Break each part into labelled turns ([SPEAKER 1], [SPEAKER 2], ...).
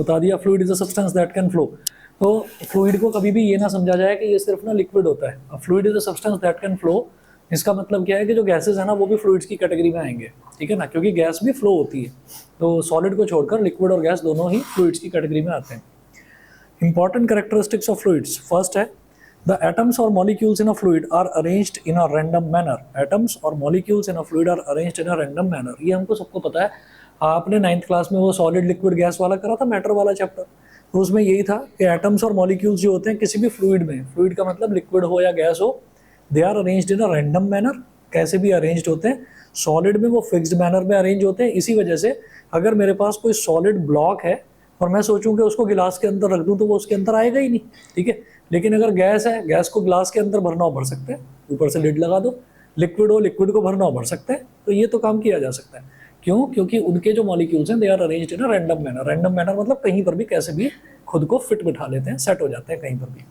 [SPEAKER 1] बता दिया fluid is a substance that can flow. तो फ्लूइड को कभी भी ये ना समझा जाए कि ये सिर्फ ना लिक्विड होता है। Fluid is a substance that can flow, इसका मतलब क्या है कि जो गैसेज है ना वो भी फ्लूइड्स की कैटेगरी में आएंगे, ठीक है ना, क्योंकि गैस भी फ्लो होती है। तो सॉलिड को छोड़कर लिक्विड और गैस दोनों ही फ्लूइड्स की कैटेगरी में आते हैं। Important characteristics of fluids, first है द एटम्स और molecules in a fluid are arranged in a random manner. Atoms और molecules in a fluid are arranged in a random manner, ये हमको सबको पता है। आपने 9th क्लास में वो सॉलिड लिक्विड गैस वाला करा था, मैटर वाला चैप्टर, तो उसमें यही था कि एटम्स और मॉलिक्यूल्स जो होते हैं किसी भी फ्लूइड में, फ्लूइड का मतलब लिक्विड हो या गैस हो, they are arranged in a random manner. कैसे भी अरेंज्ड होते हैं, सॉलिड में वो फिक्स्ड मैनर में अरेंज होते हैं। इसी वजह से अगर मेरे पास कोई सॉलिड ब्लॉक है और मैं सोचूं कि उसको गिलास के अंदर रख दूं तो वो उसके अंदर आएगा ही नहीं, ठीक है। लेकिन अगर गैस है, गैस को गिलास के अंदर भरना हो भर सकते हैं, ऊपर से लिड लगा दो। लिक्विड हो, लिक्विड को भरना हो भर सकते हैं। तो ये तो काम किया जा सकता है। क्यों? क्योंकि उनके जो मॉलिक्यूल्स हैं they are arranged in a random manner. Random manner मतलब कहीं पर भी कैसे भी खुद को फिट बिठा लेते हैं, सेट हो जाते हैं कहीं पर भी।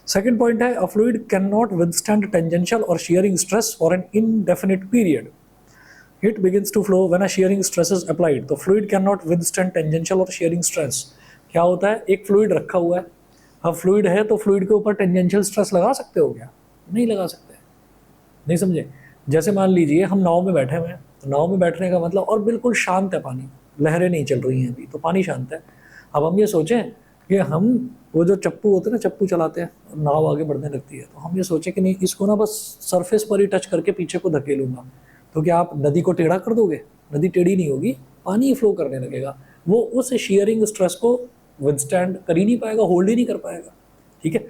[SPEAKER 1] सेकंड पॉइंट है a fluid can not withstand tangential और shearing stress for an indefinite period. It begins to flow when a shearing stress is applied. तो fluid cannot withstand tangential और shearing stress। क्या होता है, एक फ्लूइड रखा हुआ है, अब फ्लूइड है तो फ्लूइड के ऊपर टेंजेंशियल स्ट्रेस लगा सकते हो क्या? नहीं लगा सकते। नहीं समझे? जैसे मान लीजिए हम नाव में बैठे हुए हैं, तो नाव में बैठने का मतलब, और बिल्कुल शांत है पानी, लहरें नहीं चल रही हैं अभी, तो पानी शांत है। अब हम ये सोचें कि हम वो जो चप्पू होते हैं ना, चप्पू चलाते हैं, नाव आगे बढ़ने लगती है, तो हम ये सोचें कि नहीं इसको ना बस सरफेस पर ही टच करके पीछे को धकेलूंगा, तो क्या आप नदी को टेढ़ा कर दोगे? नदी टेढ़ी नहीं होगी, पानी ही फ्लो करने लगेगा। वो उस शेयरिंग स्ट्रेस को विदस्टैंड कर ही नहीं पाएगा, होल्ड ही नहीं कर पाएगा, ठीक है।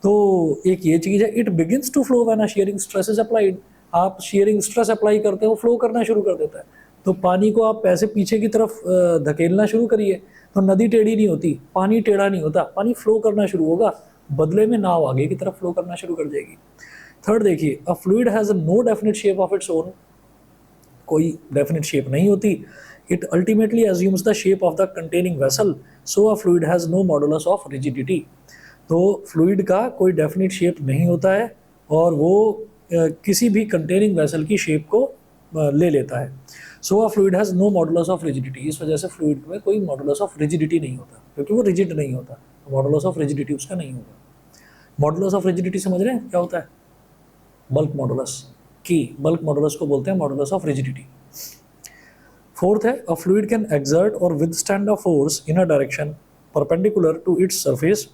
[SPEAKER 1] तो एक ये चीज़ है, it begins to flow when a shearing stress is applied. आप शेयरिंग स्ट्रेस अप्लाई करते हो, फ्लो करना शुरू कर देता है। तो पानी को आप ऐसे पीछे की तरफ धकेलना शुरू करिए, तो नदी टेढ़ी नहीं होती, पानी टेढ़ा नहीं होता, पानी फ्लो करना शुरू होगा, बदले में नाव आगे की तरफ फ्लो करना शुरू कर जाएगी। थर्ड देखिए, a fluid has no definite shape of its own. कोई डेफिनेट शेप नहीं होती। It ultimately assumes the shape of the containing vessel, so a fluid has no modulus of rigidity. तो फ्लूइड का कोई डेफिनेट शेप नहीं होता है और वो किसी भी कंटेनिंग वेसल की शेप को ले लेता है। So a fluid has no modulus of rigidity. इस वजह से फ्लूइड में कोई मॉडुलस ऑफ रिजिडिटी नहीं होता, क्योंकि वो रिजिड नहीं होता, मॉडुलस ऑफ रिजिडिटी उसका नहीं होगा। मॉडुलस ऑफ रिजिडिटी समझ रहे हैं क्या होता है? बल्क मॉडुलस की, बल्क मॉडुलस को बोलते हैं मॉडुलस ऑफ रिजिडिटी। फोर्थ है अ फ्लूइड कैन एक्सर्ट और withstand a force in a direction perpendicular to its surface,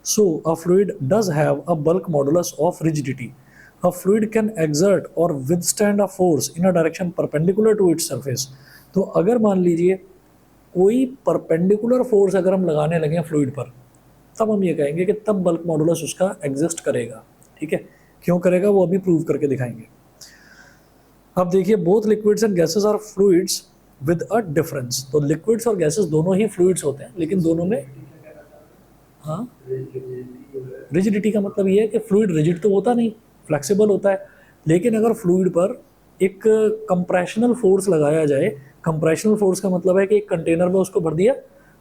[SPEAKER 1] so a fluid does have a bulk modulus of rigidity. A fluid can exert or withstand a force in a direction perpendicular to its surface. तो अगर मान लीजिए कोई perpendicular force अगर हम लगाने लगे fluid पर, तब हम ये कहेंगे कि तब बल्क मॉडुलस उसका एग्जिस्ट करेगा, ठीक है। क्यों करेगा वो अभी प्रूव करके दिखाएंगे। अब देखिए, both liquids and gases are fluids with a difference. तो लिक्विड्स और गैसेस दोनों ही फ्लूइड्स होते हैं, लेकिन दोनों में, हाँ, रिजिडिटी का मतलब ये है कि फ्लूइड रिजिड तो होता नहीं, फ्लेक्सिबल होता है। लेकिन अगर फ्लूइड पर एक कंप्रेशनल फोर्स लगाया जाए, कंप्रेशनल फोर्स का मतलब है कि एक कंटेनर में उसको भर दिया,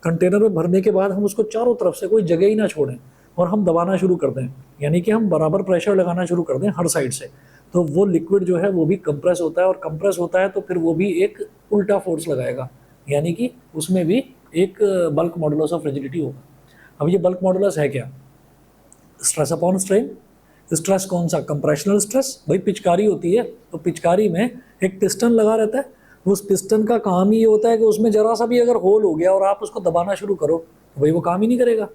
[SPEAKER 1] कंटेनर में भरने के बाद हम उसको चारों तरफ से कोई जगह ही ना छोड़ें और हम दबाना शुरू कर दें, यानी कि हम बराबर प्रेशर लगाना शुरू कर दें हर साइड से, तो वो लिक्विड जो है वो भी कंप्रेस होता है, और कंप्रेस होता है तो फिर वो भी एक उल्टा फोर्स लगाएगा, यानी कि उसमें भी एक बल्क मॉडुलस ऑफ रिजिडिटी होगा। अब ये बल्क मॉडुलस है क्या? Stress upon strain. स्ट्रेस कौन सा? Compressional stress. भाई पिचकारी होती है, तो पिचकारी में एक पिस्टन लगा रहता है, उस पिस्टन का काम ही ये होता है कि उसमें जरा सा भी अगर होल हो गया और आप उसको दबाना शुरू करो तो भाई वो काम ही नहीं करेगा,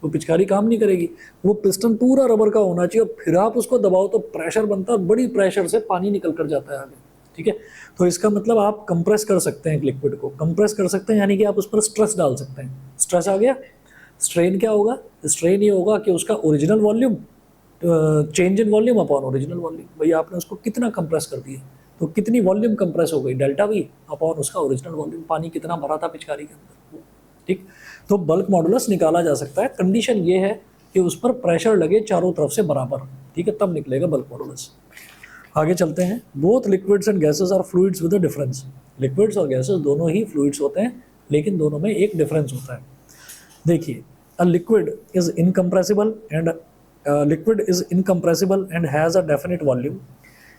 [SPEAKER 1] वो पिचकारी काम नहीं करेगी। वो पिस्टन पूरा रबर का होना चाहिए, और फिर आप उसको दबाओ तो प्रेशर बनता है, बड़ी प्रेशर से पानी निकल कर जाता है आगे, ठीक है। तो इसका मतलब आप कंप्रेस कर सकते हैं एक लिक्विड को, कंप्रेस कर सकते हैं यानी कि आप उस पर स्ट्रेस डाल सकते हैं। स्ट्रेस आ गया। स्ट्रेन क्या होगा? स्ट्रेन ये होगा कि उसका original volume change in volume upon original volume. भाई आपने उसको कितना कंप्रेस कर दिया, तो कितनी वॉल्यूम कंप्रेस हो गई, डेल्टा वी अपॉन उसका ओरिजिनल वॉल्यूम, पानी कितना भरा था पिचकारी के अंदर, ठीक। तो बल्क मॉडुलस निकाला जा सकता है, कंडीशन ये है कि उस पर प्रेशर लगे चारों तरफ से बराबर, ठीक है, तब निकलेगा बल्क मॉडुलस। आगे चलते हैं। Both liquids and gases are fluids with a difference. Liquids और गैसेस दोनों ही फ्लूइड्स होते हैं, लेकिन दोनों में एक डिफरेंस होता है। देखिए, a liquid is incompressible and has a definite volume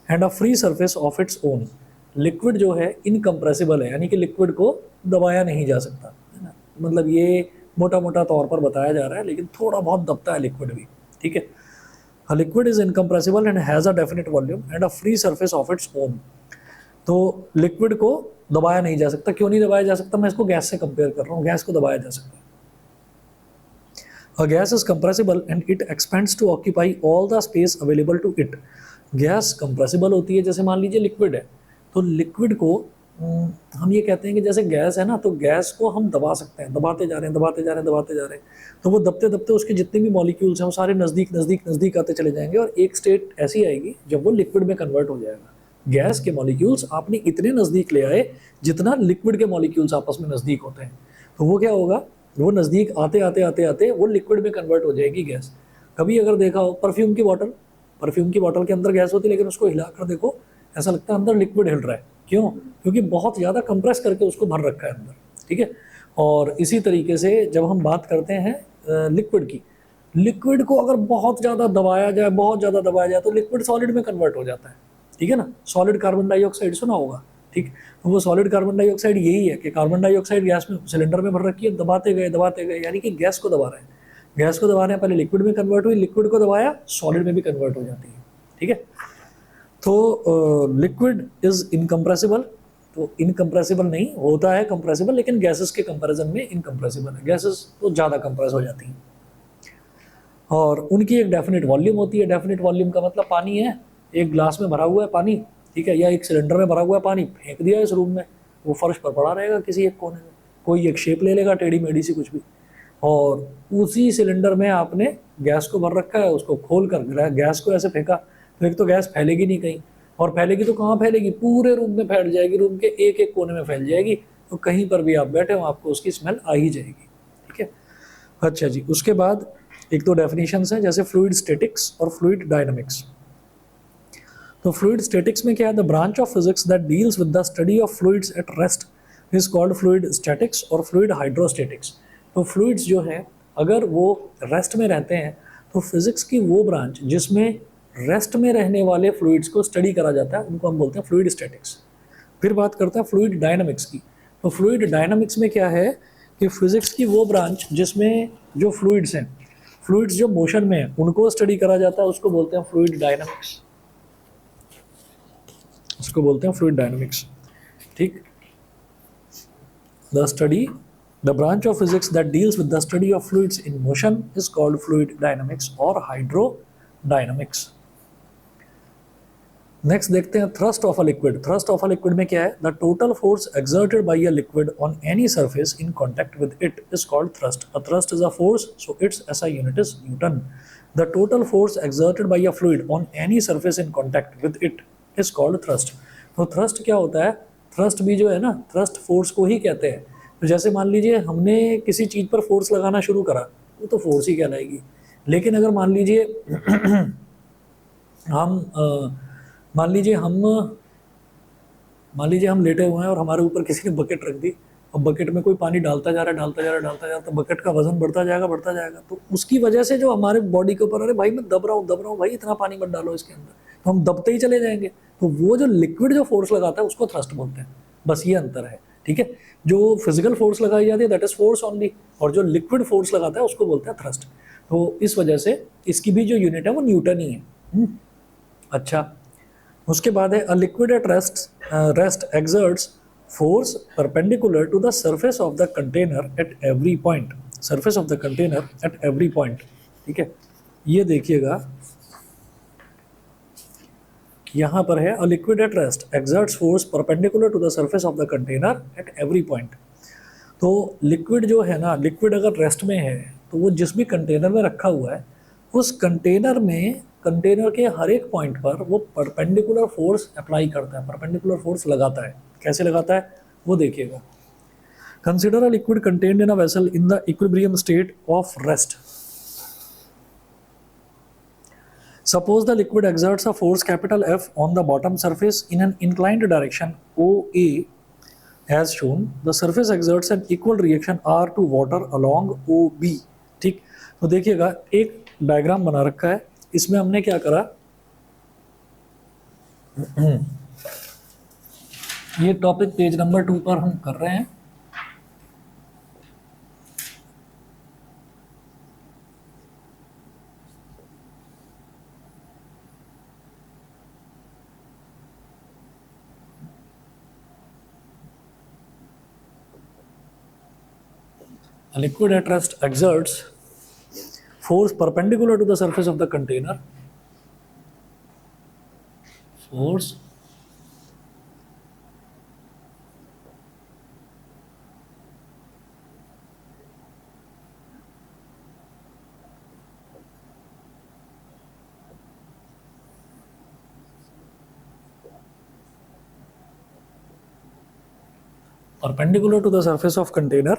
[SPEAKER 1] and a free surface of its own. Liquid जो है इनकम्प्रेसिबल है, यानी कि लिक्विड को दबाया नहीं जा सकता, है ना, मतलब ये मोटा मोटा तौर पर बताया जा रहा है, लेकिन थोड़ा बहुत दबता है लिक्विड भी, ठीक है। A liquid is incompressible and has a definite volume and a free surface of its own। तो लिक्विड को दबाया नहीं जा सकता। क्यों नहीं दबाया जा सकता? मैं इसको गैस से कंपेयर कर रहा हूँ। गैस को दबाया जा सकता है। A gas is compressible and it expands to occupy all the space available to it। Gas compressible होती है, जैसे मान लीजिए लिक्विड है, तो लिक्विड को हम ये कहते हैं कि जैसे गैस है ना, तो गैस को हम दबा सकते हैं, दबाते जा रहे हैं, दबाते जा रहे हैं, दबाते जा रहे हैं, तो वो दबते दबते उसके जितने भी मॉलिक्यूल्स हैं वो सारे नज़दीक नज़दीक नज़दीक आते चले जाएंगे, और एक स्टेट ऐसी आएगी जब वो लिक्विड में कन्वर्ट हो जाएगा। गैस के मॉलिक्यूल्स आपने इतने नज़दीक ले आए जितना लिक्विड के मॉलिक्यूल्स आपस में नज़दीक होते हैं, तो वो क्या होगा, वो नज़दीक आते आते आते आते वो लिक्विड में कन्वर्ट हो जाएगी गैस। कभी अगर देखा हो परफ्यूम की बॉटल के अंदर गैस होती है, लेकिन उसको हिलाकर देखो, ऐसा लगता है अंदर लिक्विड हिल रहा है। क्यों? क्योंकि बहुत ज़्यादा कंप्रेस करके उसको भर रखा है अंदर, ठीक है। और इसी तरीके से जब हम बात करते हैं लिक्विड की, लिक्विड को अगर बहुत ज़्यादा दबाया जाए तो लिक्विड सॉलिड में कन्वर्ट हो जाता है, ठीक है ना। सॉलिड कार्बन डाइऑक्साइड सुना होगा, ठीक। तो वो सॉलिड कार्बन डाइऑक्साइड यही है कि कार्बन डाइऑक्साइड गैस में सिलेंडर में भर रखी है, दबाते गए, यानी कि गैस को दबा रहे हैं। गैस को दबा रहे हैं, पहले लिक्विड में कन्वर्ट हुई, लिक्विड को दबाया, सॉलिड में भी कन्वर्ट हो जाती है, ठीक है। तो लिक्विड इज इनकम्प्रेसिबल, तो इनकम्प्रेसिबल नहीं होता है, कंप्रेसिबल, लेकिन गैसेस के कंपैरिजन में इनकम्प्रेसिबल है। गैसेस तो ज़्यादा कंप्रेस हो जाती हैं और उनकी एक डेफिनेट वॉल्यूम होती है। डेफिनेट वॉल्यूम का मतलब पानी है, एक ग्लास में भरा हुआ है पानी, ठीक है, या एक सिलेंडर में भरा हुआ है पानी, फेंक दिया इस रूम में, वो फर्श पर पड़ा रहेगा किसी एक कोने में, कोई एक शेप ले लेगा टेढ़ी मेढ़ी सी कुछ भी, और उसी सिलेंडर में आपने गैस को भर रखा है, उसको खोल कर गैस को ऐसे फेंका, तो एक तो गैस फैलेगी नहीं कहीं, और फैलेगी तो कहाँ फैलेगी, पूरे रूम में फैल जाएगी, रूम के एक एक कोने में फैल जाएगी, तो कहीं पर भी आप बैठे हो आपको उसकी स्मेल आ ही जाएगी, ठीक है। अच्छा जी, उसके बाद एक तो डेफिनेशंस हैं, जैसे फ्लूइड स्टैटिक्स और फ्लूइड डायनामिक्स। तो फ्लूइड स्टैटिक्स में क्या है, the branch of physics that deals with the study of fluids eight rest is called fluid statics और फ्लूइड हाइड्रोस्टैटिक्स। तो फ्लूइड्स जो हैं अगर वो रेस्ट में रहते हैं, तो फिजिक्स की वो ब्रांच जिसमें रेस्ट में रहने वाले फ्लूइड्स को स्टडी करा जाता है, उनको हम बोलते हैं फ्लूइड स्टैटिक्स। फिर बात करते हैं फ्लूइड डायनामिक्स की। तो फ्लूइड डायनामिक्स में क्या है कि फिजिक्स की वो ब्रांच जिसमें जो फ्लूइड्स हैं, फ्लूइड्स जो मोशन में है, उनको स्टडी करा जाता है, उसको बोलते हैं फ्लूइड डायनामिक्स, उसको बोलते हैं फ्लूइड डायनामिक्स, ठीक। The branch of physics that deals with the study of fluids in motion is called fluid dynamics or hydrodynamics। Next देखते हैं thrust of a liquid. Thrust of a liquid में क्या है, the total force exerted by a liquid on any surface in contact with it is called thrust. A thrust is a force, so it's SI unit is Newton. The total force exerted by a fluid on any surface in contact with it is called thrust. तो thrust क्या होता है, thrust भी जो है ना, thrust force को ही कहते हैं। तो जैसे मान लीजिए हमने किसी चीज़ पर फोर्स लगाना शुरू करा, वो तो फोर्स ही कहलाएगी। लेकिन अगर मान लीजिए हम लेटे हुए हैं और हमारे ऊपर किसी ने बकेट रख दी, और बकेट में कोई पानी डालता जा रहा है, तो बकेट का वजन बढ़ता जाएगा, तो उसकी वजह से जो हमारे बॉडी के ऊपर, अरे भाई मैं दब रहा हूँ भाई, इतना पानी मत डालो इसके अंदर, तो हम दबते ही चले जाएंगे। तो वो जो लिक्विड जो फोर्स लगाता है उसको थ्रस्ट बोलते हैं, बस ये अंतर है, ठीक है। जो फिजिकल फोर्स लगाई जाती है दैट इज फोर्स ओनली, और जो लिक्विड फोर्स लगाता है उसको बोलते हैं थ्रस्ट। तो इस वजह से इसकी भी जो यूनिट है वो न्यूटन ही है। अच्छा, उसके बाद है a liquid at rest exerts force perpendicular to the surface of the container at every point, surface of the container at every point, ठीक है। ये देखिएगा यहाँ पर है, a liquid at rest exerts force perpendicular to the surface of the container at every point. तो liquid जो है ना, लिक्विड अगर रेस्ट में है तो वो जिस भी कंटेनर में रखा हुआ है, उस कंटेनर में, कंटेनर के हर एक पॉइंट पर वो परपेंडिकुलर फोर्स अप्लाई करता है, परपेंडिकुलर फोर्स लगाता है। कैसे लगाता है वो देखिएगा। Consider a liquid contained in a vessel in the equilibrium state of rest. Suppose the liquid exerts a force capital F on the bottom surface in an inclined direction OA as shown. The surface exerts an equal reaction R to water along OB, ठीक। तो देखिएगा एक diagram बना रखा है, इसमें हमने क्या करा, ये टॉपिक पेज नंबर 2 पर हम कर रहे हैं। A liquid at rest exerts force perpendicular to the surface of the container. Force perpendicular to the surface of container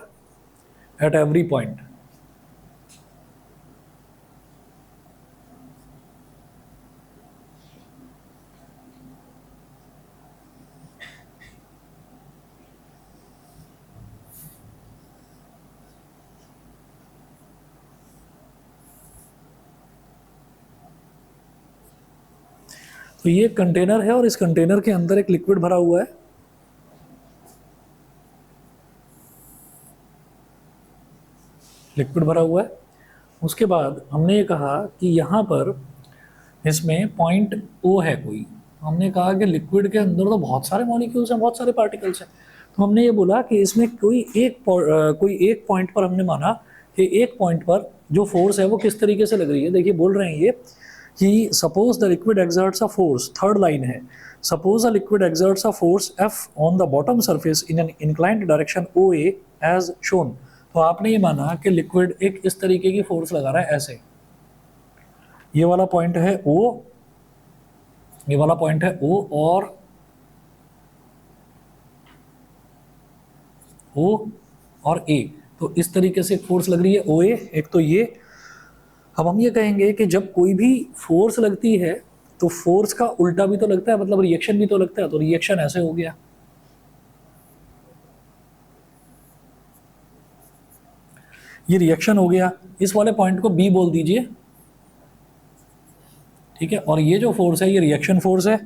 [SPEAKER 1] at every point. तो ये कंटेनर है और इस कंटेनर के अंदर एक लिक्विड भरा हुआ है। लिक्विड भरा हुआ है। उसके बाद हमने ये कहा कि यहाँ पर इसमें पॉइंट ओ है कोई। हमने कहा कि लिक्विड के अंदर तो बहुत सारे मॉलिक्यूल्स हैं, बहुत सारे पार्टिकल्स हैं। तो हमने ये बोला कि इसमें कोई एक पॉइंट पर हमने माना कि एक पॉइंट पर जो फोर्स है वो किस तरीके से लग रही है। देखिए बोल रहे हैं ये कि suppose the liquid exerts a force, third line है, suppose the liquid exerts a force F on the bottom surface in an inclined direction O A as shown. तो आपने ये माना कि लिक्विड एक इस तरीके की फोर्स लगा रहा है ऐसे। ये वाला पॉइंट है ओ, ये वाला पॉइंट है ओ और ए। तो इस तरीके से फोर्स लग रही है ओ ए, एक तो ये। अब हम ये कहेंगे कि जब कोई भी फोर्स लगती है तो फोर्स का उल्टा भी तो लगता है, मतलब रिएक्शन भी तो लगता है। तो रिएक्शन ऐसे हो गया, ये रिएक्शन हो गया। इस वाले पॉइंट को बी बोल दीजिए, ठीक है। और ये जो फोर्स है ये रिएक्शन फोर्स है,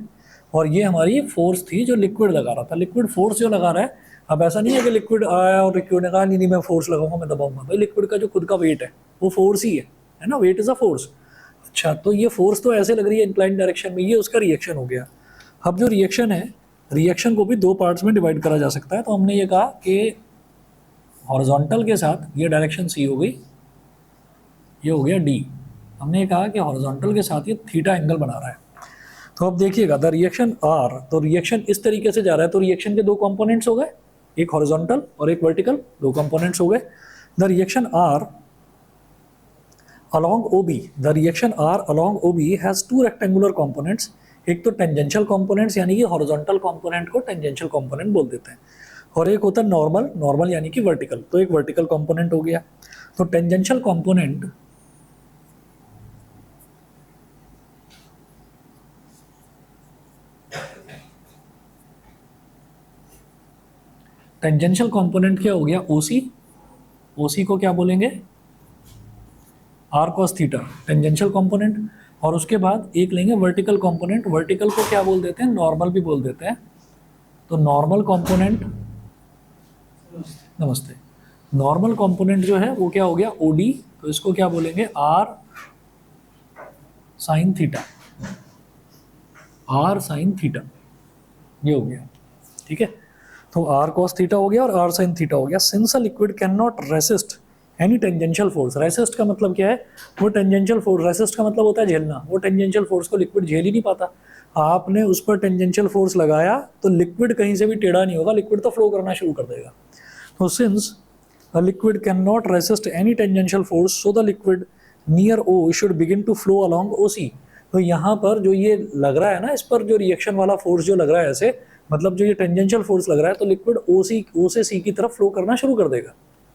[SPEAKER 1] और ये हमारी फोर्स थी जो लिक्विड लगा रहा था। लिक्विड फोर्स जो लगा रहा है, अब ऐसा नहीं है कि लिक्विड आया और लिक्विड ने कहा नहीं मैं फोर्स लगाऊंगा, मैं दबाऊंगा। भाई लिक्विड का जो खुद का वेट है वो फोर्स ही है ना, वेट इज अ फोर्स। अच्छा, तो ये फोर्स तो ऐसे लग रही है इंक्लाइंड डायरेक्शन में, ये उसका रिएक्शन हो गया। अब जो रिएक्शन है, रिएक्शन को भी दो पार्ट्स में डिवाइड करा जा सकता है। तो हमने ये कहा कि हॉरिजॉन्टल के साथ ये डायरेक्शन सी हो गई, ये हो गया डी। हमने ये कहा कि हॉरिजॉन्टल के साथ ये थीटा एंगल बना रहा है। तो अब देखिएगा द रिएक्शन आर, तो रिएक्शन इस तरीके से जा रहा है। तो रिएक्शन के दो कंपोनेंट्स हो गए, एक हॉरिजॉन्टल और एक वर्टिकल, दो कंपोनेंट्स हो गए। The reaction R along OB, the reaction R along OB has two rectangular components. एक तो टेंजेंशियल कंपोनेंट्स यानी कि हॉरिजॉन्टल कंपोनेंट को टेंजेंशियल कंपोनेंट बोल देते हैं, और एक होता है नॉर्मल यानी कि वर्टिकल। तो एक वर्टिकल कंपोनेंट हो गया। तो टेंजेंशियल कंपोनेंट क्या हो गया, ओसी को क्या बोलेंगे, R cos theta, tangential component. और उसके बाद एक लेंगे वर्टिकल कंपोनेंट, वर्टिकल को क्या बोल देते हैं, नॉर्मल भी बोल देते हैं। तो नॉर्मल कंपोनेंट, नमस्ते, नॉर्मल कंपोनेंट जो है वो क्या हो गया, ओडी। तो इसको क्या बोलेंगे, R sine theta, R sine theta, ये हो गया, ठीक है। तो आर कॉस थीटा हो गया और आर साइन थीटा हो गया। Since a liquid can not resist any tangential force, resist का मतलब क्या है, वो टेंजेंशियल फोर्स, रेसिस्ट का मतलब होता है झेलना। वो टेंजेंशियल फोर्स को लिक्विड झेल ही नहीं पाता। आपने उस पर टेंजेंशियल फोर्स लगाया तो लिक्विड कहीं से भी टेढ़ा नहीं होगा, लिक्विड तो फ्लो करना शुरू कर देगा। तो since a liquid can not resist any tangential force, so the liquid near O should begin to flow along O C. तो यहाँ पर जो ये लग रहा है ना, इस पर जो रिएक्शन वाला फोर्स जो लग रहा है ऐसे, मतलब जो ये टेंजेंशियल फोर्स लग रहा है, तो लिक्विड ओ से सी की तरफ फ्लो करना शुरू कर देगा,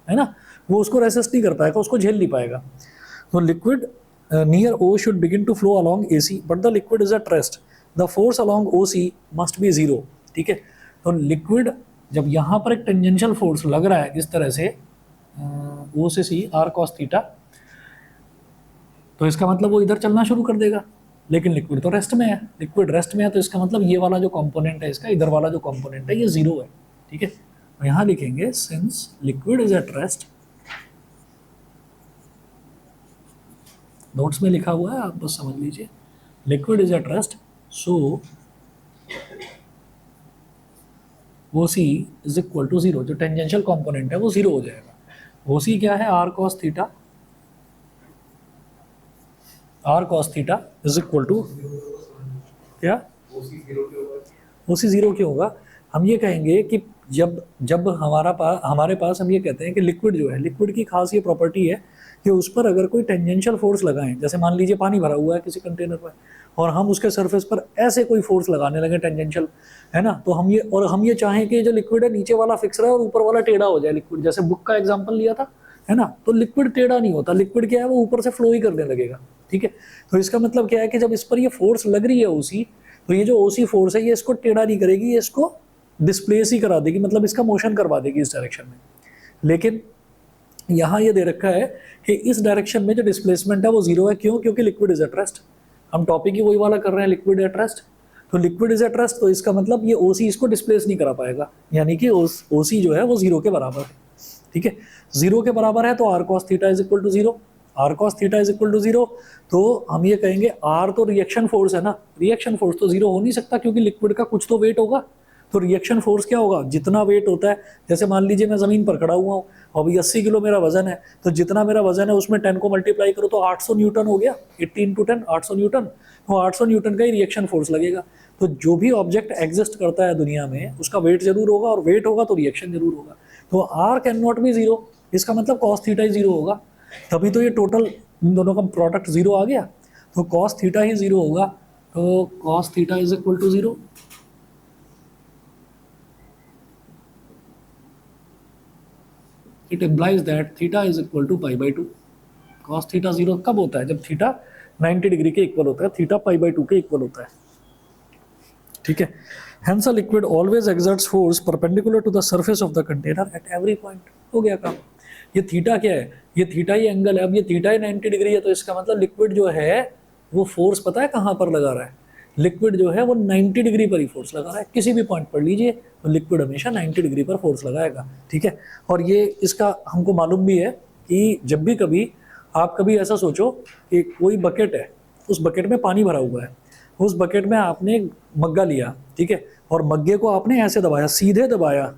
[SPEAKER 1] है ना। वो उसको रेसिस्ट नहीं कर पाएगा, उसको झेल नहीं पाएगा। तो liquid near O should begin to flow along A C, but the liquid is at rest, the force along O C must be zero, ठीक है। तो लिक्विड जब यहाँ पर एक टेंजेंशियल फोर्स लग रहा है इस तरह से ओ से सी आर कॉस थीटा, तो इसका मतलब वो इधर चलना शुरू कर देगा। लेकिन लिक्विड तो रेस्ट में है, लिक्विड रेस्ट में है, तो इसका मतलब ये वाला जो कंपोनेंट है इसका, इधर वाला जो कंपोनेंट है ये जीरो है, ठीक है। तो यहाँ लिखेंगे since liquid is at rest, notes में लिखा हुआ है आप बस समझ लीजिए, liquid is at rest, so O C is equal to zero, जो टेंजेंशियल कंपोनेंट है वो जीरो हो जाएगा। ओसी क्या है, R cos theta, R cos theta is equal to क्या, ओसी जीरो क्यों होगा, हम ये कहेंगे कि जब जब हमारे पास हम ये कहते हैं कि लिक्विड जो है, लिक्विड की खास ये प्रॉपर्टी है कि उस पर अगर कोई टेंजेंशियल फोर्स लगाएं, जैसे मान लीजिए पानी भरा हुआ है किसी कंटेनर में और हम उसके सरफेस पर ऐसे कोई फोर्स लगाने लगे टेंजेंशियल, है ना, तो हम ये चाहें कि जो लिक्विड है नीचे वाला फिक्स रहे और ऊपर वाला टेढ़ा हो जाए लिक्विड, जैसे बुक का एग्जाम्पल लिया था, है ना, तो लिक्विड टेढ़ा नहीं होता, लिक्विड क्या है वो ऊपर से फ्लो ही करने लगेगा, ठीक है। तो इसका मतलब क्या है कि जब इस पर ये फोर्स लग रही है ओसी, तो ये जो ओसी फोर्स है ये इसको टेढ़ा नहीं करेगी, ये इसको डिस्प्लेस ही करा देगी, मतलब इसका मोशन करवा देगी इस डायरेक्शन में। लेकिन यहाँ ये दे रखा है कि इस डायरेक्शन में जो डिस्प्लेसमेंट है वो जीरो है, क्यों, क्योंकि लिक्विड इज एट रेस्ट। हम टॉपिक ही वही वाला कर रहे हैं, लिक्विड एट रेस्ट, तो लिक्विड इज एट रेस्ट, तो इसका मतलब ये ओसी इसको डिस्प्लेस नहीं करा पाएगा, यानी कि ओसी जो है वो जीरो के बराबर है, ठीक है। जीरो के बराबर है तो R cos theta is equal to zero, R cos theta is equal to zero, तो हम ये कहेंगे आर तो रिएक्शन फोर्स है ना, रिएक्शन फोर्स तो जीरो हो नहीं सकता क्योंकि लिक्विड का कुछ तो वेट होगा, तो रिएक्शन फोर्स क्या होगा, जितना वेट होता है, जैसे मान लीजिए मैं ज़मीन पर खड़ा हुआ हूँ और अभी 80 किलो मेरा वजन है, तो जितना मेरा वजन है उसमें 10 को मल्टीप्लाई करो तो 800 न्यूटन हो गया, 80 इंटू 10 800 न्यूटन, तो 800 न्यूटन का ही रिएक्शन फोर्स लगेगा। तो जो भी ऑब्जेक्ट एग्जिस्ट करता है दुनिया में उसका वेट जरूर होगा, और वेट होगा तो रिएक्शन जरूर होगा, तो R can not be zero, इसका मतलब कॉस थीटा ही जीरो होगा, तभी तो ये टोटल इन दोनों का प्रोडक्ट जीरो आ गया, तो कॉस थीटा ही जीरो होगा, तो cos theta is equal to zero. It implies that theta is equal to pi by two. Cos theta zero कब होता है, जब थीटा 90 डिग्री के इक्वल होता है, थीटा पाई बाई टू के इक्वल होता है, ठीक है। Hence a liquid always exerts force perpendicular to the surface of the container at every point. हो गया काम। ये थीटा क्या है, ये थीटा ही एंगल है, अब ये थीटा ही 90 डिग्री है, तो इसका मतलब लिक्विड जो है वो फोर्स पता है कहाँ पर लगा रहा है, लिक्विड जो है वो 90 डिग्री पर ही फोर्स लगा रहा है, किसी भी पॉइंट पर लीजिए तो लिक्विड हमेशा 90 डिग्री पर फोर्स लगाएगा, ठीक है। और ये इसका हमको मालूम भी है कि जब भी कभी आप कभी ऐसा सोचो कि कोई बकेट है, उस बकेट में पानी भरा हुआ है, उस बकेट में आपने मग्गा लिया, ठीक है, और मग्गे को आपने ऐसे दबाया, सीधे दबाया,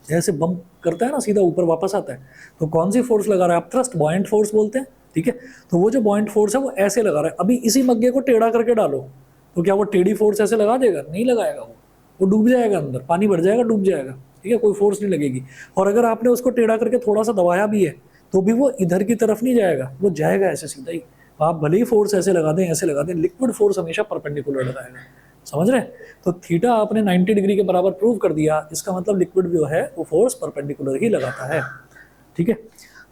[SPEAKER 1] जैसे बम्प करता है ना सीधा ऊपर वापस आता है, तो कौन सी फोर्स लगा रहा है आप, थ्रस्ट, बॉयंट फोर्स बोलते हैं, ठीक है। तो वो जो बॉयंट फोर्स है वो ऐसे लगा रहा है, अभी इसी मग्गे को टेढ़ा करके डालो तो क्या वो टेढ़ी फोर्स ऐसे लगा देगा, नहीं लगाएगा, वो डूब जाएगा, अंदर पानी भर जाएगा, डूब जाएगा, ठीक है, कोई फोर्स नहीं लगेगी। और अगर आपने उसको टेढ़ा करके थोड़ा सा दबाया भी है तो भी वो इधर की तरफ नहीं जाएगा, वो जाएगा ऐसे सीधा ही, आप भले ही फोर्स ऐसे लगा दें ऐसे लगा दें, लिक्विड फोर्स हमेशा परपेंडिकुलर लगाएगा, समझ रहे हैं। तो थीटा आपने 90 डिग्री के बराबर प्रूव कर दिया, इसका मतलब लिक्विड जो है वो फोर्स परपेंडिकुलर ही लगाता है, ठीक है।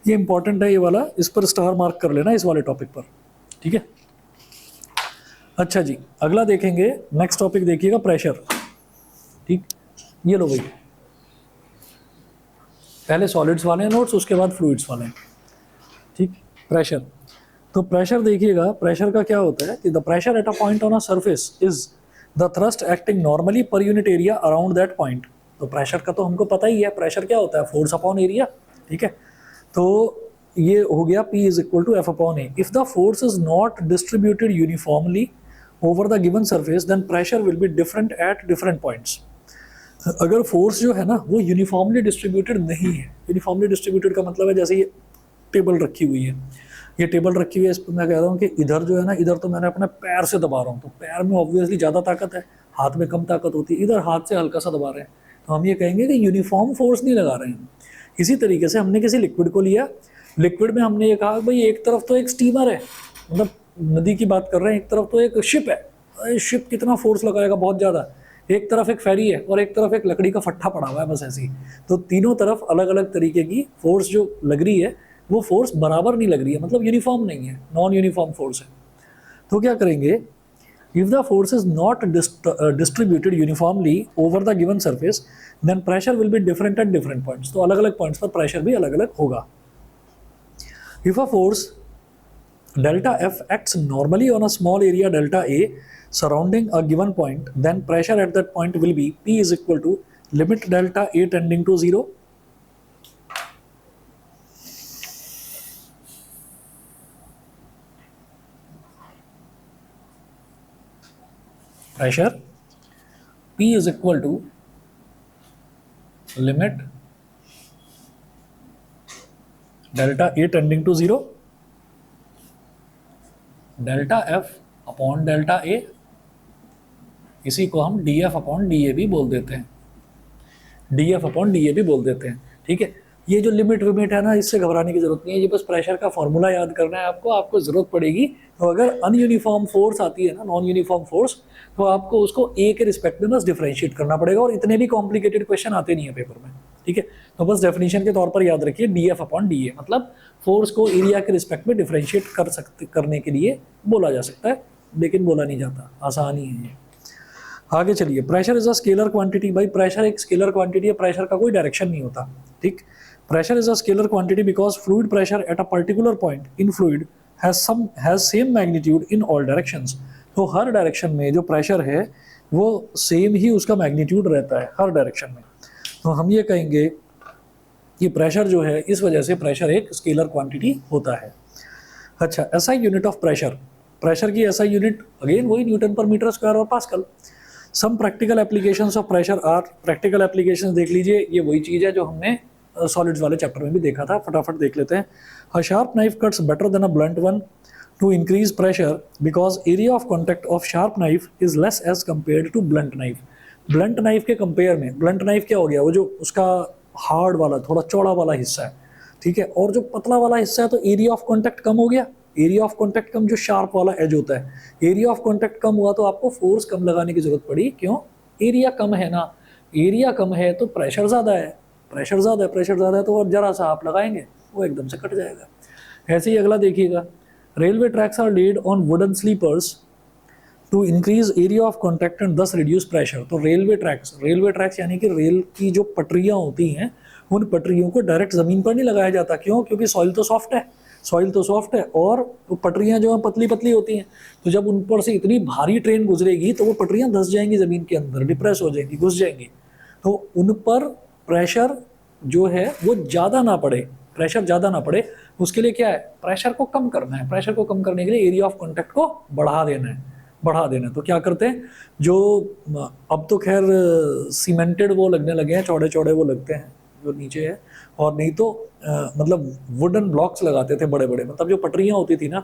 [SPEAKER 1] ये इंपॉर्टेंट है ये वाला, इस पर स्टार मार्क कर लेना इस वाले टॉपिक पर, ठीक है। अच्छा जी, अगला देखेंगे, नेक्स्ट टॉपिक देखिएगा प्रेशर, ठीक। ये लो भाई, पहले सॉलिड्स वाले हैं नोट्स, उसके बाद फ्लूइड्स वाले हैं, ठीक। प्रेशर, तो प्रेशर देखिएगा, प्रेशर का क्या होता है कि the pressure at a point on a surface is the thrust acting normally per unit area around that point. तो प्रेशर का तो हमको पता ही है, प्रेशर क्या होता है, फोर्स अपॉन एरिया, ठीक है। तो ये हो गया P is equal to F upon A. If the force is not distributed uniformly over the given surface then pressure will be different at different points. अगर फोर्स जो है ना वो यूनिफॉर्मली डिस्ट्रीब्यूटेड नहीं है, यूनिफॉर्मली डिस्ट्रीब्यूटेड का मतलब है जैसे ये टेबल रखी हुई है, ये टेबल रखी हुई है, इस पर मैं कह रहा हूँ कि इधर जो है ना, इधर तो मैंने अपने पैर से दबा रहा हूँ, तो पैर में ऑब्वियसली ज़्यादा ताकत है, हाथ में कम ताकत होती है, इधर हाथ से हल्का सा दबा रहे हैं, तो हम ये कहेंगे कि यूनिफॉर्म फोर्स नहीं लगा रहे हैं। इसी तरीके से हमने किसी लिक्विड को लिया, लिक्विड में हमने ये कहा भाई एक तरफ तो एक स्टीमर है, मतलब नदी की बात कर रहे हैं, एक तरफ तो एक शिप है, शिप कितना फोर्स लगाएगा, बहुत ज़्यादा, एक तरफ एक फेरी है और एक तरफ एक लकड़ी का फट्टा पड़ा हुआ है, बस ऐसी, तो तीनों तरफ अलग अलग तरीके की फोर्स जो लग रही है वो फोर्स बराबर नहीं लग रही है, मतलब यूनिफॉर्म नहीं है, नॉन यूनिफॉर्म फोर्स है। तो क्या करेंगे, if the force is not distributed uniformly over the given surface then pressure will be different at different points. तो अलग अलग पॉइंट्स पर प्रेशर भी अलग अलग होगा। If a force delta F acts normally on a small area delta A surrounding a given point, then pressure at that point will be P is equal to limit delta A tending to 0 pressure P is equal to limit delta A tending to 0, delta F upon delta A, इसी को हम D F upon D A भी बोल देते हैं, D F upon D A भी बोल देते हैं। ठीक है, ये जो लिमिट विमिट है ना, इससे घबराने की जरूरत नहीं है, ये बस प्रेशर का फॉर्मूला याद करना है आपको। आपको जरूरत पड़ेगी तो अगर अनयूनिफॉर्म फोर्स आती है ना, नॉन यूनिफॉर्म फोर्स, तो आपको उसको ए के रिस्पेक्ट में बस डिफरेंशिएट करना पड़ेगा, और इतने भी कॉम्प्लिकेटेड क्वेश्चन आते नहीं है पेपर में। ठीक है, तो बस डेफिनेशन के तौर पर याद रखिए डी एफ अपॉन डी ए, मतलब फोर्स को एरिया के रिस्पेक्ट में डिफरेंशिएट करने के लिए बोला जा सकता है, लेकिन बोला नहीं जाता, आसानी है ये। आगे चलिए, pressure is a scalar quantity. भाई प्रेशर एक स्केलर क्वांटिटी है, प्रेशर का कोई डायरेक्शन नहीं होता। ठीक, pressure is a scalar quantity because fluid pressure at a particular point in fluid has same magnitude in all directions. तो हर डायरेक्शन में जो प्रेशर है वो सेम ही उसका मैग्नीट्यूड रहता है हर डायरेक्शन में। तो हम ये कहेंगे कि प्रेशर जो है, इस वजह से प्रेशर एक स्केलर क्वांटिटी होता है। अच्छा, SI unit of pressure, pressure की एसआई यूनिट अगेन वही न्यूटन पर मीटर स्क्वायर और pascal. Some practical applications of pressure are, practical applications देख लीजिए, ये वही चीज़ है जो हमने सॉलिड्स वाले चैप्टर में भी देखा था, फटाफट देख लेते हैं। A sharp knife cuts better than a blunt one to increase pressure because area of contact of sharp knife is less as compare to blunt knife. Blunt knife के कंपेयर में, ब्लंट नाइफ क्या हो गया, वो जो उसका hard वाला थोड़ा चौड़ा वाला हिस्सा है, ठीक है, और जो पतला वाला हिस्सा है, तो एरिया ऑफ कॉन्टैक्ट कम हो गया। एरिया ऑफ कॉन्टैक्ट कम, जो शार्प वाला एज होता है, एरिया ऑफ कॉन्टैक्ट कम हुआ तो आपको फोर्स कम लगाने की जरूरत पड़ी। क्यों? एरिया कम है ना, एरिया कम है तो प्रेशर ज़्यादा है, प्रेशर ज़्यादा है, प्रेशर ज़्यादा है तो और जरा सा आप लगाएंगे वो एकदम से कट जाएगा। ऐसे ही अगला देखिएगा, railway tracks are laid on wooden sleepers to increase area of contact and thus reduce pressure. तो रेलवे ट्रैक्स यानी कि रेल की जो पटरियाँ होती हैं, उन पटरियों को डायरेक्ट ज़मीन पर नहीं लगाया जाता। क्यों? क्योंकि सॉइल तो सॉफ्ट है, और वो पटरियाँ जो हैं पतली पतली होती हैं, तो जब उन पर से इतनी भारी ट्रेन गुजरेगी तो वो पटरियाँ धंस जाएंगी ज़मीन के अंदर, डिप्रेस हो जाएंगी, घुस जाएंगी। तो उन पर प्रेशर जो है वो ज़्यादा ना पड़े, प्रेशर ज़्यादा ना पड़े, उसके लिए क्या है, प्रेशर को कम करना है। प्रेशर को कम करने के लिए एरिया ऑफ कॉन्टैक्ट को बढ़ा देना है। तो क्या करते हैं, जो अब तो खैर सीमेंटेड वो लगने लगे हैं, चौड़े चौड़े वो लगते हैं जो नीचे है, और नहीं तो मतलब वुडन ब्लॉक्स लगाते थे बड़े बड़े। मतलब जो पटरियाँ होती थी ना,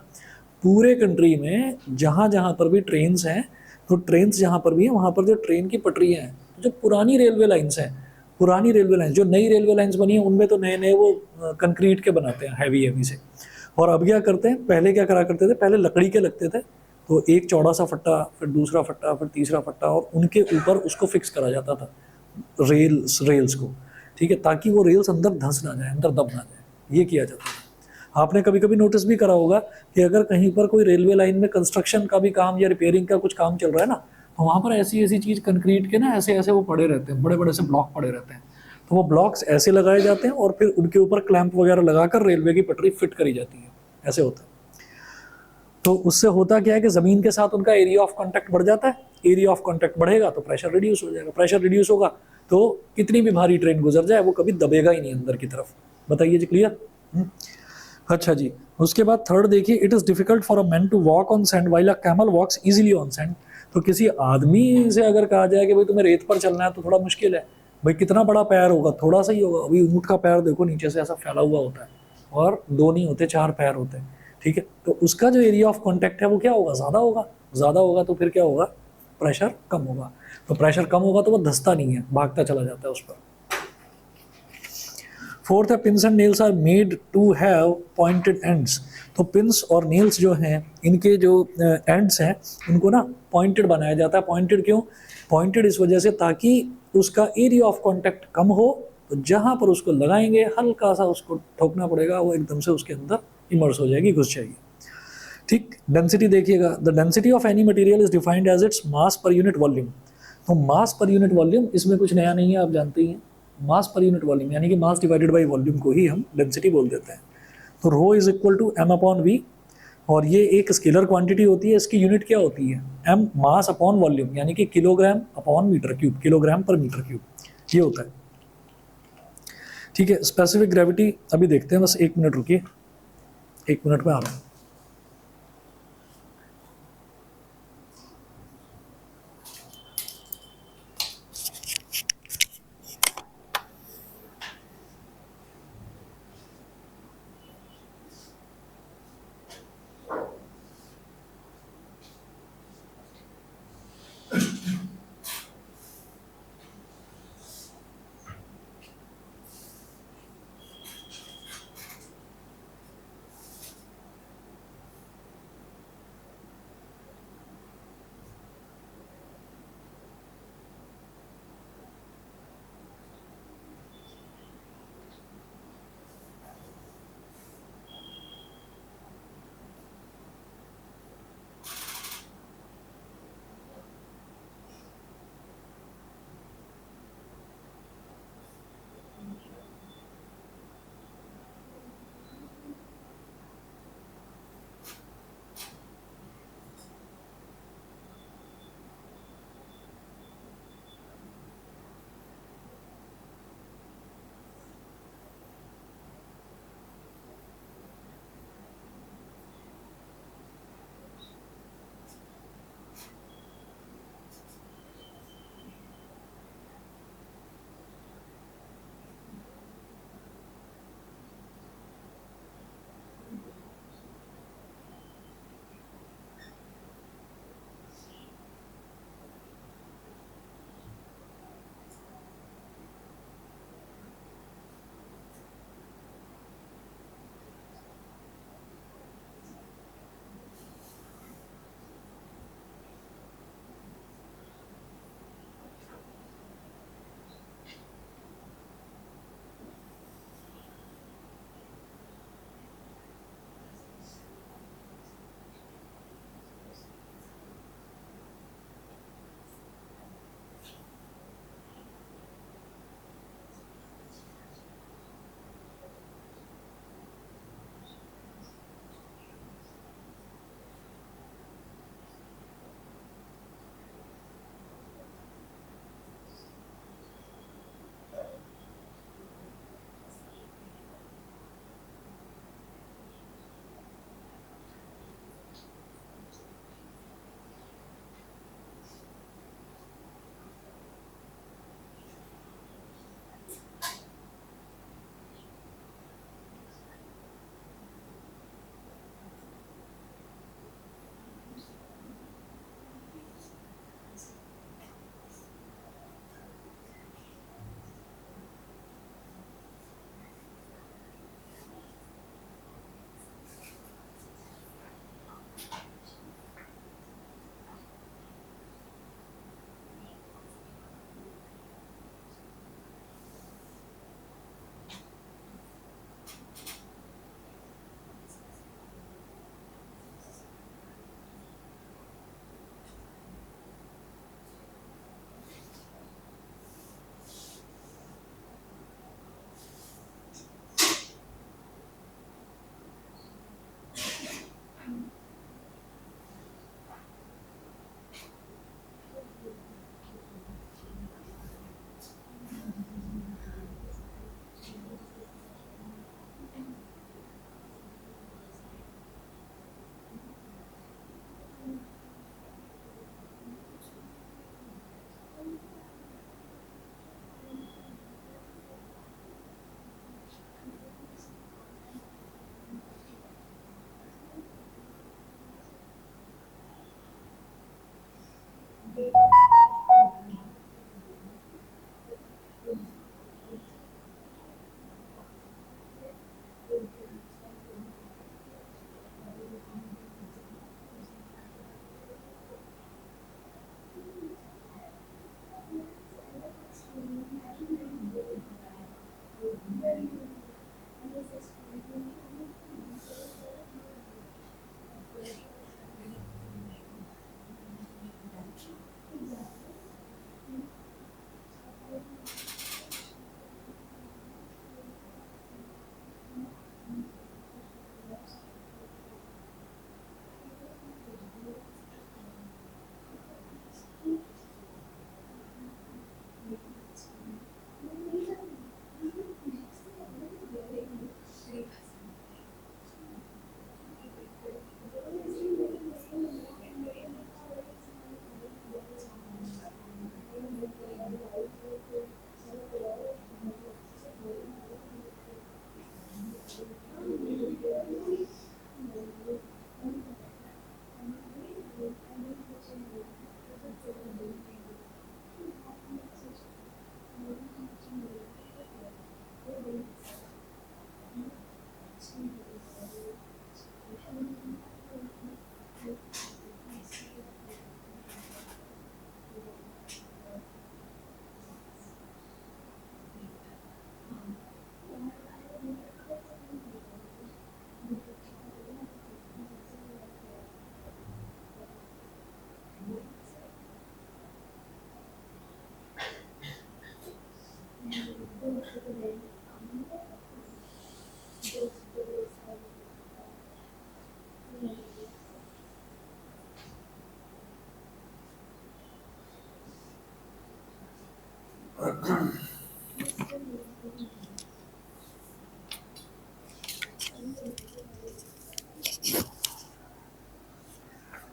[SPEAKER 1] पूरे कंट्री में जहाँ जहाँ पर भी ट्रेन्स हैं, तो ट्रेन्स जहाँ पर भी हैं वहाँ पर जो ट्रेन की पटरियाँ हैं, जो पुरानी रेलवे लाइन्स हैं, पुरानी रेलवे लाइन्स, जो नई रेलवे लाइन्स बनी हैं उनमें तो नए नए वो कंक्रीट के बनाते हैं, हैवी से। और अब क्या करते हैं, पहले क्या करा करते थे, पहले लकड़ी के लगते थे, तो एक चौड़ा सा फट्टा, फिर दूसरा फट्टा, फिर तीसरा फट्टा, और उनके ऊपर उसको फिक्स करा जाता था रेल्स को, ठीक है, ताकि वो रेल्स अंदर धंस ना जाए, अंदर दब ना जाए, ये किया जाता है। आपने कभी कभी नोटिस भी करा होगा कि अगर कहीं पर कोई रेलवे लाइन में कंस्ट्रक्शन का भी काम या रिपेयरिंग का कुछ काम चल रहा है ना, तो वहाँ पर ऐसी ऐसी चीज़ कंक्रीट के ना ऐसे ऐसे वो पड़े रहते हैं, बड़े बड़े से ब्लॉक पड़े रहते हैं। तो वो ब्लॉक्स ऐसे लगाए जाते हैं और फिर उनके ऊपर क्लैंप वगैरह लगाकर रेलवे की पटरी फिट करी जाती है, ऐसे होता है। तो उससे होता क्या है कि ज़मीन के साथ उनका एरिया ऑफ कॉन्टैक्ट बढ़ जाता है। एरिया ऑफ कॉन्टैक्ट बढ़ेगा तो प्रेशर रिड्यूस हो जाएगा, प्रेशर रिड्यूस होगा तो कितनी भी भारी ट्रेन गुजर जाए वो कभी दबेगा ही नहीं अंदर की तरफ। बताइए जी, क्लियर? अच्छा जी, उसके बाद थर्ड देखिए, it is difficult for a man to walk on sand while a camel walks easily on sand. तो किसी आदमी से अगर कहा जाए कि भाई तुम्हें रेत पर चलना है तो थोड़ा मुश्किल है। भाई कितना बड़ा पैर होगा, थोड़ा सा ही होगा। अभी ऊँट का पैर देखो नीचे से ऐसा फैला हुआ होता है, और दो नहीं होते, चार पैर होते हैं, ठीक है। तो उसका जो एरिया ऑफ कॉन्टैक्ट है वो क्या होगा, ज़्यादा होगा तो फिर क्या होगा, प्रेशर कम होगा। तो प्रेशर कम होगा तो वो धंसता नहीं है, भागता चला जाता है उस पर। फोर्थ है, pins and nails are made to have pointed ends. तो पिंस और नेल्स जो हैं, इनके जो एंड्स हैं, उनको ना पॉइंटेड बनाया जाता है। पॉइंटेड क्यों? पॉइंटेड इस वजह से ताकि उसका एरिया ऑफ कॉन्टैक्ट कम हो, तो जहाँ पर उसको लगाएंगे हल्का सा उसको ठोकना पड़ेगा, वो एकदम से उसके अंदर इमर्स हो जाएगी, घुस जाएगी। ठीक, डेंसिटी देखिएगा, the density of any material is defined as its mass per unit volume. तो मास पर यूनिट वॉल्यूम, इसमें कुछ नया नहीं है, आप जानते ही हैं। मास पर यूनिट वॉल्यूम यानी कि मास डिवाइडेड बाई वॉल्यूम को ही हम डेंसिटी बोल देते हैं। तो rho is equal to M upon V, और ये एक स्केलर क्वांटिटी होती है, इसकी यूनिट क्या होती है, एम मास अपॉन वॉल्यूम, यानी कि kilogram upon metre cube, kilogram per metre cube, ये होता है। ठीक है, स्पेसिफिक ग्रेविटी अभी देखते हैं, बस 1 मिनट रुकिए, 1 मिनट में आ रहा हूँ।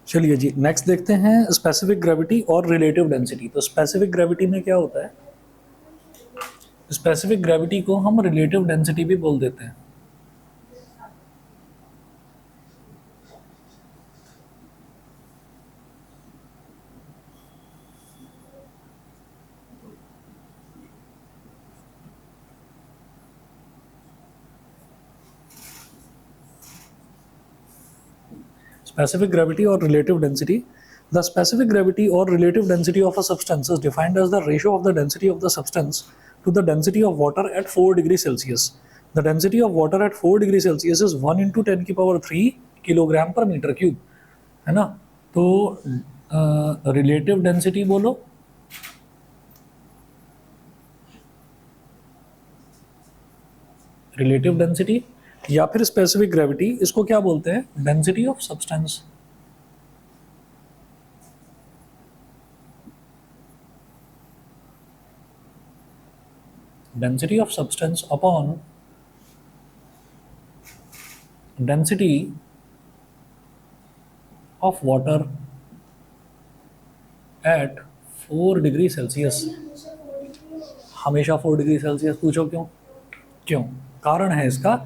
[SPEAKER 1] चलिए जी, नेक्स्ट देखते हैं स्पेसिफिक ग्रेविटी और रिलेटिव डेंसिटी। तो स्पेसिफिक ग्रेविटी में क्या होता है, स्पेसिफिक ग्रेविटी को हम रिलेटिव डेंसिटी भी बोल देते हैं। Specific gravity or relative density. The specific gravity or relative density of a substance is defined as the ratio of the density of the substance to the density of water at 4 degrees Celsius. The density of water at 4 degrees Celsius is 1 into 10 की power 3 kilogram per metre cube, है ना। तो relative density बोलो, relative density या फिर specific gravity, इसको क्या बोलते हैं, density of substance. Density of substance upon density of water at 4 degree Celsius. हमेशा 4 डिग्री सेल्सियस, पूछो क्यों? क्यों? कारण है इसका,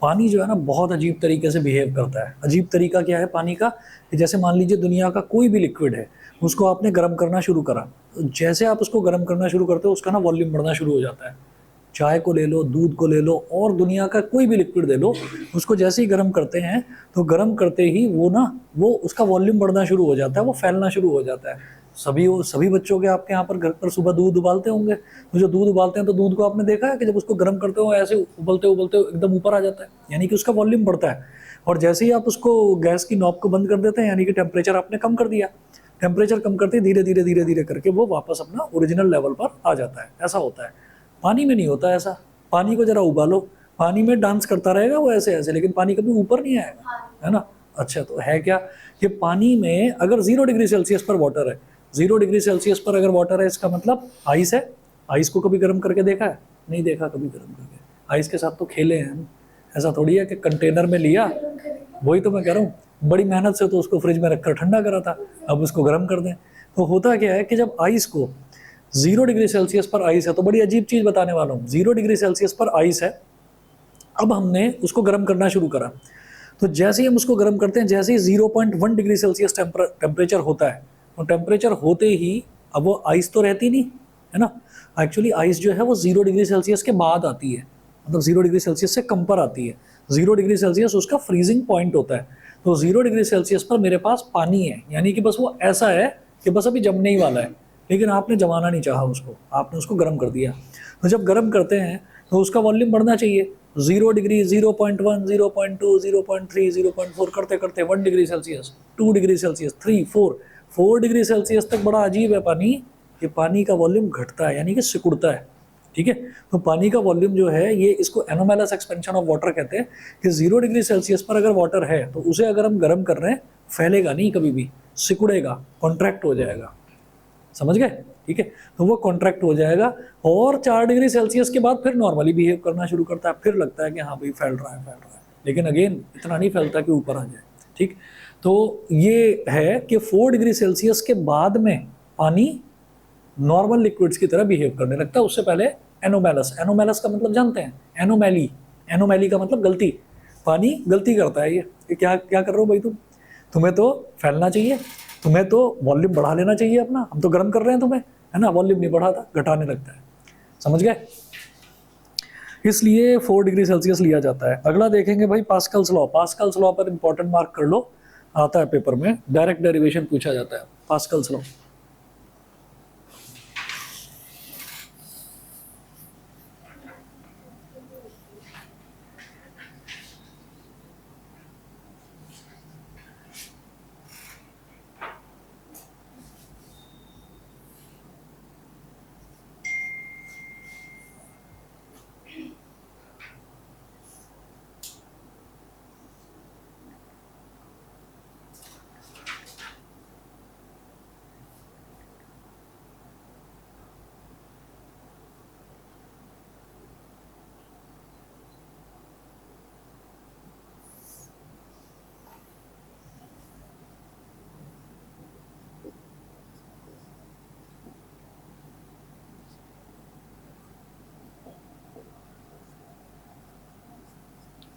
[SPEAKER 1] पानी जो है ना बहुत अजीब तरीके से बिहेव करता है। अजीब तरीका क्या है पानी का, कि जैसे मान लीजिए दुनिया का कोई भी लिक्विड है, उसको आपने गर्म करना शुरू करा, तो जैसे आप उसको गर्म करना शुरू करते हो उसका ना वॉल्यूम बढ़ना शुरू हो जाता है। चाय को ले लो, दूध को ले लो, और दुनिया का कोई भी लिक्विड ले लो, उसको जैसे ही गर्म करते हैं तो गर्म करते ही वो उसका वॉल्यूम बढ़ना शुरू हो जाता है, वो फैलना शुरू हो जाता है। सभी बच्चों के आपके यहाँ पर घर पर सुबह दूध उबालते होंगे, तो जो दूध उबालते हैं तो दूध को आपने देखा है कि जब उसको गर्म करते हो ऐसे उबलते उबलते एकदम ऊपर आ जाता है, यानी कि उसका वॉल्यूम बढ़ता है। और जैसे ही आप उसको गैस की नॉब को बंद कर देते हैं, यानी कि टेम्परेचर आपने कम कर दिया, टेम्परेचर कम करते धीरे धीरे धीरे धीरे करके वो वापस अपना ओरिजिनल लेवल पर आ जाता है। ऐसा होता है, पानी में नहीं होता ऐसा। पानी को जरा उबालो, पानी में डांस करता रहेगा वो ऐसे ऐसे, लेकिन पानी कभी ऊपर नहीं आएगा, है ना। अच्छा, तो है क्या कि पानी में अगर 0 डिग्री सेल्सियस पर वाटर है, 0 डिग्री सेल्सियस पर अगर वाटर है, इसका मतलब आइस है। आइस को कभी गर्म करके देखा है? नहीं देखा कभी गर्म करके। आइस के साथ तो खेले हैं हम, ऐसा थोड़ी है कि कंटेनर में लिया, वही तो मैं कह रहा हूँ, बड़ी मेहनत से तो उसको फ्रिज में रखकर ठंडा करा था, अब उसको गर्म कर दें। तो होता क्या है कि जब आइस को 0 डिग्री सेल्सियस पर आइस है, तो बड़ी अजीब चीज़ बताने वाला हूँ। 0 डिग्री सेल्सियस पर आइस है, अब हमने उसको गर्म करना शुरू करा, तो जैसे ही हम उसको गर्म करते हैं, जैसे ही 0.1 डिग्री सेल्सियस टेम्परेचर होता है, तो टेम्परेचर होते ही अब वो आइस तो रहती नहीं, है ना। एक्चुअली आइस जो है वो 0 डिग्री सेल्सियस के बाद आती है, मतलब 0 डिग्री सेल्सियस से कम पर आती है। 0 डिग्री सेल्सियस उसका फ्रीजिंग पॉइंट होता है। तो 0 डिग्री सेल्सियस पर मेरे पास पानी है, यानी कि बस वो ऐसा है कि बस अभी जमने ही वाला है, लेकिन आपने जमाना नहीं चाहा उसको, आपने उसको गर्म कर दिया। तो जब गर्म करते हैं तो उसका वॉल्यूम बढ़ना चाहिए। 0 डिग्री, 0.1, 0.2, 0.3, 0.4 करते करते 1 degree Celsius, 2 degree Celsius, 3, 4 degree Celsius तक बड़ा अजीब है पानी, कि पानी का वॉल्यूम घटता है, यानी कि सिकुड़ता है। ठीक है, तो पानी का वॉल्यूम जो है ये, इसको एनोमेलस एक्सपेंशन ऑफ वाटर कहते हैं, कि 0 डिग्री सेल्सियस पर अगर वाटर है तो उसे अगर हम गर्म कर रहे हैं, फैलेगा नहीं कभी भी, सिकुड़ेगा, कॉन्ट्रैक्ट हो जाएगा। समझ गए? ठीक है, तो वो कॉन्ट्रैक्ट हो जाएगा, और 4 डिग्री सेल्सियस के बाद फिर नॉर्मली बिहेव करना शुरू करता है, फिर लगता है कि हाँ भाई फैल रहा है, लेकिन अगेन इतना नहीं फैलता कि ऊपर आ जाए। ठीक, तो ये है कि 4 डिग्री सेल्सियस के बाद में पानी नॉर्मल लिक्विड्स की तरह बिहेव करने लगता है, उससे पहले एनोमेलस। एनोमेलस का मतलब जानते हैं? एनोमैली, एनोमैली का मतलब गलती। पानी गलती करता है, ये क्या क्या कर रहे हो भाई तुम्हें तो फैलना चाहिए, तुम्हें तो वॉल्यूम बढ़ा लेना चाहिए अपना, हम तो गर्म कर रहे हैं तुम्हें, है ना, वॉल्यूम नहीं बढ़ाता, घटाने लगता है। समझ गए? इसलिए 4 डिग्री सेल्सियस लिया जाता है। अगला देखेंगे भाई पास्कल्स लॉ। पास्कल्स लॉ पर इंपॉर्टेंट मार्क कर लो, आता है पेपर में, डायरेक्ट डेरिवेशन पूछा जाता है Pascal's law.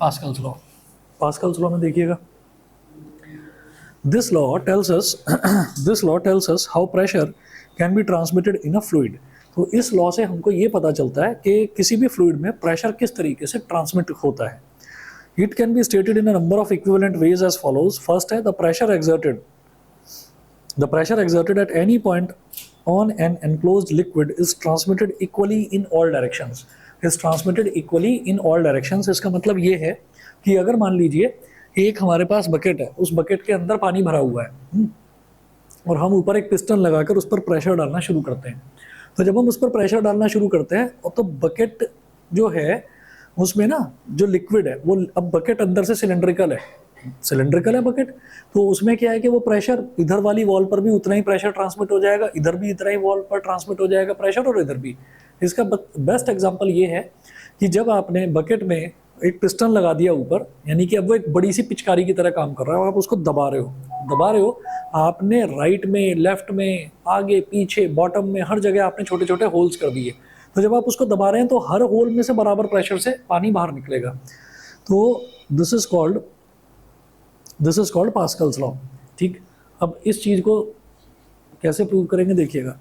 [SPEAKER 1] Pascal's law, Pascal's law में देखिएगा, this law tells us this law tells us how pressure can be transmitted in a fluid. तो इस लॉ से हमको ये पता चलता है कि किसी भी फ्लूइड में प्रेशर किस तरीके से ट्रांसमिट होता है। It can be stated in a number of equivalent ways as follows. First है the pressure exerted at any point on an enclosed liquid is transmitted equally in all directions। is transmitted equally in all directions इसका मतलब ये है कि अगर मान लीजिए एक हमारे पास बकेट है, उस बकेट के अंदर पानी भरा हुआ है, और हम ऊपर एक पिस्टन लगाकर उस पर प्रेशर डालना शुरू करते हैं। तो जब हम उस पर प्रेशर डालना शुरू करते हैं तो बकेट जो है उसमें ना जो लिक्विड है वो, अब बकेट अंदर से सिलेंड्रिकल है बकेट, तो उसमें क्या है कि वो प्रेशर इधर वाली वॉल पर भी उतना ही प्रेशर ट्रांसमिट हो जाएगा, इधर भी इतना ही वॉल पर ट्रांसमिट हो जाएगा प्रेशर, और इधर भी। इसका बेस्ट एग्जांपल ये है कि जब आपने बकेट में एक पिस्टन लगा दिया ऊपर, यानी कि अब वो एक बड़ी सी पिचकारी की तरह काम कर रहा है, आप उसको दबा रहे हो, आपने राइट में, लेफ्ट में, आगे पीछे, बॉटम में, हर जगह आपने छोटे छोटे होल्स कर दिए। तो जब आप उसको दबा रहे हैं तो हर होल में से बराबर प्रेशर से पानी बाहर निकलेगा। तो this is called Pascal's law. ठीक, अब इस चीज़ को कैसे प्रूव करेंगे देखिएगा।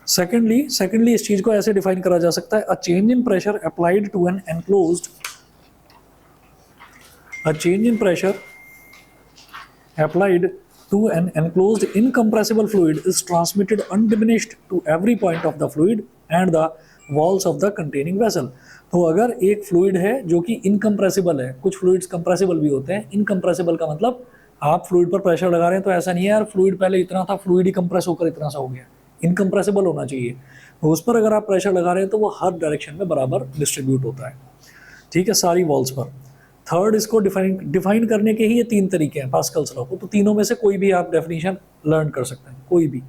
[SPEAKER 1] सेकेंडली इस चीज़ को ऐसे डिफाइन करा जा सकता है, a change in pressure applied to an enclosed A change in pressure applied to an enclosed incompressible fluid is transmitted undiminished to every point of the fluid and the walls of the containing vessel। तो अगर एक fluid है जो कि incompressible है, कुछ fluids compressible भी होते हैं। इनकम्प्रेसिबल का मतलब आप फ्लूइड पर प्रेशर लगा रहे हैं तो ऐसा नहीं है यार फ्लूइड पहले इतना था, फ्लूइड ही कंप्रेस होकर इतना सा हो गया। इनकम्प्रेसिबल होना चाहिए, तो उस पर अगर आप प्रेशर लगा रहे हैं तो वो हर डायरेक्शन में बराबर डिस्ट्रीब्यूट होता है। ठीक है, सारी वॉल्स पर। थर्ड, इसको डिफाइन करने के ही ये 3 तरीके हैं पास्कल्स लॉ को, तो तीनों में से कोई भी आप डेफिनेशन लर्न कर सकते हैं, कोई भी।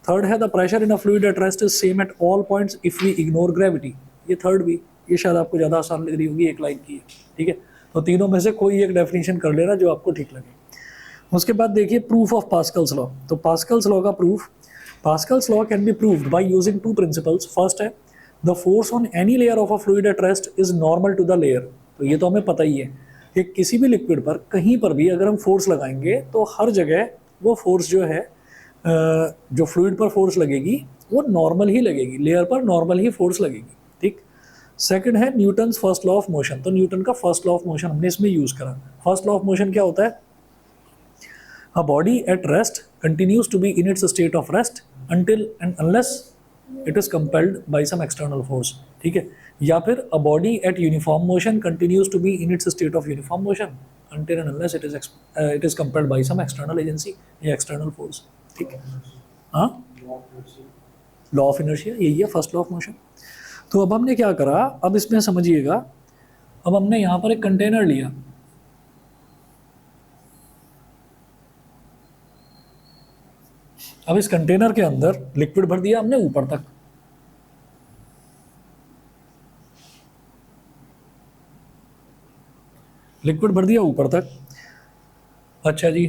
[SPEAKER 1] थर्ड है the pressure in a fluid at rest is same at all points if we ignore gravity. ये थर्ड भी, ये शायद आपको ज़्यादा आसान लग रही होगी, एक लाइन की है। ठीक है, तो तीनों में से कोई एक डेफिनेशन कर लेना जो आपको ठीक लगे। उसके बाद देखिए प्रूफ ऑफ पास्कल्स लॉ। तो पास्कल्स लॉ का proof, Pascal's law can be proved by using 2 principles. First है the force on any layer of a fluid at rest is normal to the layer. तो ये तो हमें पता ही है कि किसी भी लिक्विड पर कहीं पर भी अगर हम फोर्स लगाएंगे तो हर जगह वो फोर्स जो है, जो फ्लूइड पर फोर्स लगेगी वो नॉर्मल ही लगेगी, लेयर पर नॉर्मल ही फोर्स लगेगी। ठीक, सेकंड है Newton's first law of motion. तो न्यूटन का फर्स्ट लॉ ऑफ मोशन हमने इसमें यूज करा। फर्स्ट लॉ ऑफ मोशन क्या होता है? A body at rest continues to be in its state of rest until and unless it is compelled by some external force। ठीक है, या फिर a body at uniform motion continues to be in its state of uniform motion until and unless it is compelled by some external agency या external force। ठीक है, हाँ, law of inertia यही है फर्स्ट लॉ ऑफ मोशन। तो अब हमने क्या करा, अब इसमें समझिएगा, अब हमने यहाँ पर एक कंटेनर लिया, अब इस कंटेनर के अंदर लिक्विड भर दिया हमने ऊपर तक, लिक्विड भर दिया ऊपर तक। अच्छा जी,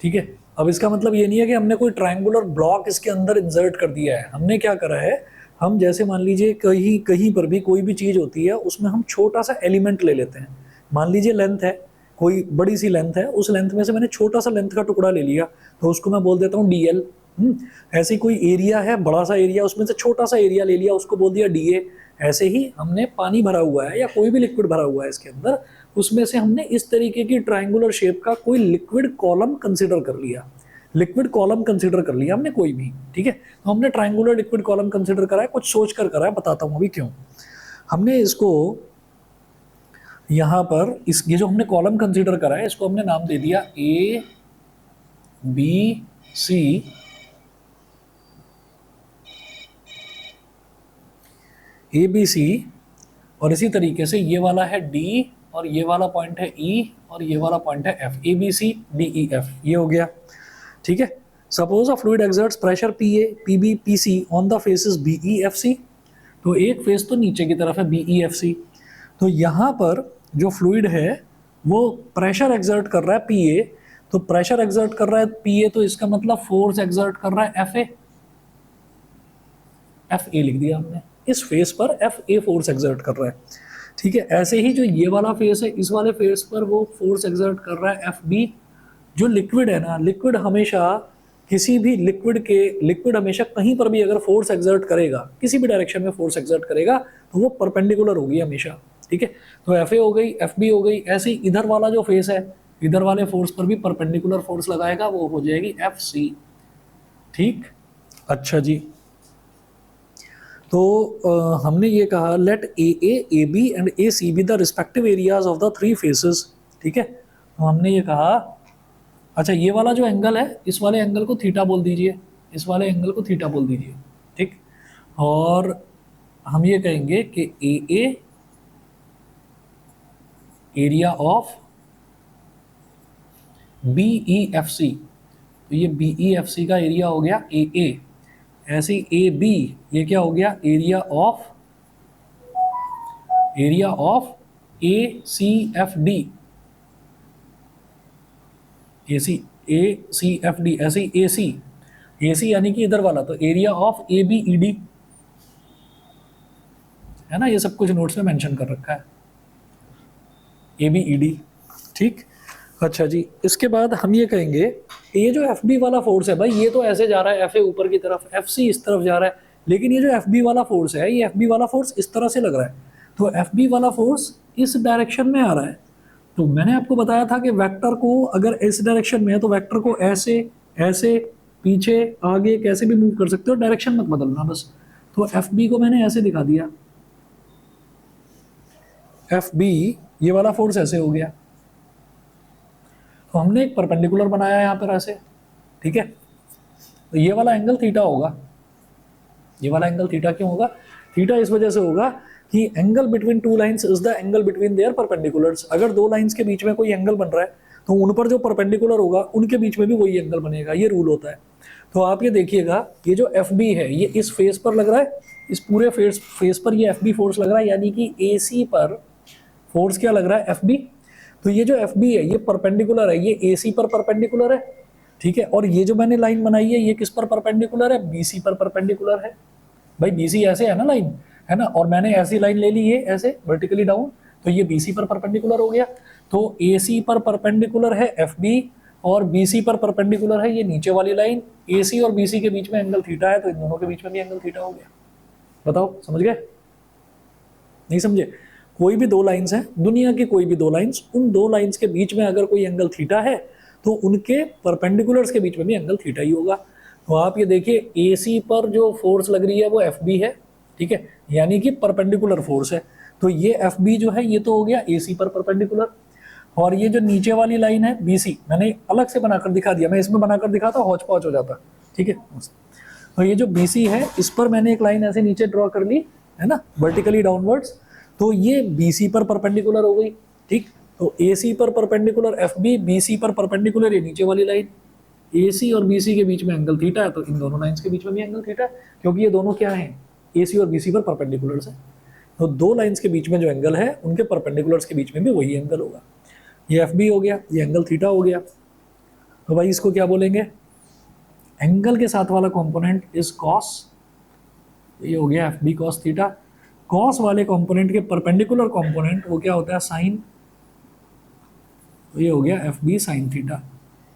[SPEAKER 1] ठीक है। अब इसका मतलब ये नहीं है कि हमने कोई ट्रायंगुलर ब्लॉक इसके अंदर इंसर्ट कर दिया है। हमने क्या करा है, हम जैसे मान लीजिए कहीं कहीं पर भी कोई भी चीज़ होती है उसमें हम छोटा सा एलिमेंट ले लेते हैं। मान लीजिए लेंथ है, कोई बड़ी सी लेंथ है, उस लेंथ में से मैंने छोटा सा लेंथ का टुकड़ा ले लिया, तो उसको मैं बोल देता हूँ DL। ऐसी कोई एरिया है, बड़ा सा एरिया, उसमें से छोटा सा एरिया ले लिया, उसको बोल दिया DA। ऐसे ही हमने पानी भरा हुआ है या कोई भी लिक्विड भरा हुआ है इसके अंदर, उसमें से हमने इस तरीके की ट्रायंगुलर शेप का कोई लिक्विड कॉलम कंसिडर कर लिया, लिक्विड कॉलम कंसिडर कर लिया हमने कोई भी, ठीक है। तो हमने ट्रायंगुलर लिक्विड कॉलम कंसिडर करा है, कुछ सोच कर करा है, बताता हूँ अभी क्यों। हमने इसको यहाँ पर ये जो हमने कॉलम कंसिडर करा है, इसको हमने नाम दे दिया A B C ABC, और इसी तरीके से ये वाला है D, और ये वाला पॉइंट है E, और ये वाला पॉइंट है F। ABC DEF ये हो गया, ठीक है। Suppose a fluid exerts pressure PA PB PC on the faces BEFC, तो एक फेस तो नीचे की तरफ है BEFC, तो यहाँ पर जो फ्लूइड है वो प्रेशर एक्सर्ट कर रहा है PA, तो प्रेशर एक्सर्ट कर रहा है PA, तो इसका मतलब फोर्स एक्सर्ट कर रहा है FA लिख दिया हमने, इस फेस पर FA फोर्स एक्सर्ट कर रहा है, ठीक है। ऐसे ही जो ये वाला फेस है, इस वाले फेस पर वो फोर्स एक्सर्ट कर रहा है FB। जो लिक्विड है ना, लिक्विड हमेशा किसी भी लिक्विड हमेशा कहीं पर भी अगर फोर्स एक्सर्ट करेगा, किसी भी डायरेक्शन में फोर्स एक्सर्ट करेगा, तो वो परपेंडिकुलर होगी हमेशा, ठीक है। तो FA हो गई, FB हो गई, ऐसे ही इधर वाला जो फेस है, इधर वाले फोर्स पर भी परपेंडिकुलर फोर्स लगाएगा, वो हो जाएगी FC, ठीक। अच्छा जी, तो हमने ये कहा let AA AB and AC be the respective areas of the three faces, ठीक है। तो हमने ये कहा, अच्छा ये वाला जो एंगल है, इस वाले एंगल को थीटा बोल दीजिए, इस वाले एंगल को थीटा बोल दीजिए, ठीक। और हम ये कहेंगे कि AA एरिया ऑफ BEFC, तो ये BEFC का एरिया हो गया AA। ऐसे ही AB ये क्या हो गया, एरिया ऑफ ACFD, ACFD। ऐसे ही AC यानी कि इधर वाला, तो एरिया ऑफ ABED, है ना, ये सब कुछ नोट्स में मेंशन कर रखा है, ABED, ठीक। अच्छा जी, इसके बाद हम ये कहेंगे ये जो FB वाला फोर्स है भाई, ये तो ऐसे जा रहा है FA ऊपर की तरफ, FC इस तरफ जा रहा है, लेकिन ये जो FB वाला फोर्स है, ये FB वाला फोर्स इस तरह से लग रहा है, तो FB वाला फोर्स इस डायरेक्शन में आ रहा है। तो मैंने आपको बताया था कि वेक्टर को अगर इस डायरेक्शन में है तो वेक्टर को ऐसे ऐसे पीछे आगे कैसे भी मूव कर सकते हो, डायरेक्शन मत बदलना बस। तो FB को मैंने ऐसे दिखा दिया, FB ये वाला फोर्स ऐसे हो गया, तो हमने एक परपेंडिकुलर बनाया यहाँ पर ऐसे, ठीक है। तो ये वाला एंगल थीटा होगा, ये वाला एंगल थीटा क्यों होगा, थीटा इस वजह से होगा कि angle between two lines is the angle between their perpendiculars. अगर दो लाइंस के बीच में कोई एंगल बन रहा है तो उन पर जो परपेंडिकुलर होगा उनके बीच में भी वही एंगल बनेगा, ये रूल होता है। तो आप ये देखिएगा, ये जो FB है ये इस फेस पर लग रहा है, इस पूरे फेस पर ये FB फोर्स लग रहा है, यानी कि AC पर फोर्स क्या लग रहा है, FB। तो ये जो FB है ये परपेंडिकुलर है, ये AC पर परपेंडिकुलर है, ठीक है। और ये जो मैंने लाइन बनाई है ये किस पर परपेंडिकुलर है, BC पर परपेंडिकुलर है। भाई BC ऐसे है ना लाइन, है ना, और मैंने ऐसी लाइन ले ली ये ऐसे वर्टिकली डाउन, तो ये BC पर परपेंडिकुलर हो गया। तो AC पर परपेंडिकुलर है FB, और BC पर परपेंडिकुलर है ये नीचे वाली लाइन। AC और BC के बीच में एंगल थीटा है, तो इन दोनों के बीच में भी एंगल थीटा हो गया। बताओ समझ गए, नहीं समझे। कोई भी दो लाइंस हैं, दुनिया की कोई भी दो लाइंस, उन दो लाइंस के बीच में अगर कोई एंगल थीटा है तो उनके परपेंडिकुलर्स के बीच में भी एंगल थीटा ही होगा। तो आप ये देखिए, AC पर जो फोर्स लग रही है वो FB है, ठीक है, यानी कि परपेंडिकुलर फोर्स है। तो ये FB जो है ये तो हो गया AC पर परपेंडिकुलर, और ये जो नीचे वाली लाइन है BC, मैंने अलग से बनाकर दिखा दिया, मैं इसमें बनाकर दिखाता हौच पौच हो जाता, ठीक है। तो ये जो BC है इस पर मैंने एक लाइन ऐसे नीचे ड्रॉ कर ली, है ना, वर्टिकली डाउनवर्ड्स, तो ये BC पर परपेंडिकुलर हो गई, ठीक। तो AC पर परपेंडिकुलर FB, BC पर परपेंडिकुलर ये नीचे वाली लाइन। AC और BC के बीच में एंगल थीटा है, तो इन दोनों लाइंस के बीच में भी एंगल थीटा है, क्योंकि ये दोनों क्या हैं, AC और BC पर परपेंडिकुलर्स हैं। तो दो लाइंस के बीच में जो एंगल है उनके परपेंडिकुलर्स के बीच में भी वही एंगल होगा। ये FB हो गया, ये एंगल थीटा हो गया। तो भाई इसको क्या बोलेंगे, एंगल के साथ वाला कंपोनेंट इज कॉस, ये हो गया F B cos theta. Cos वाले कंपोनेंट के परपेंडिकुलर कंपोनेंट वो क्या होता है, साइन, तो ये हो गया एफ बी साइन थीटा।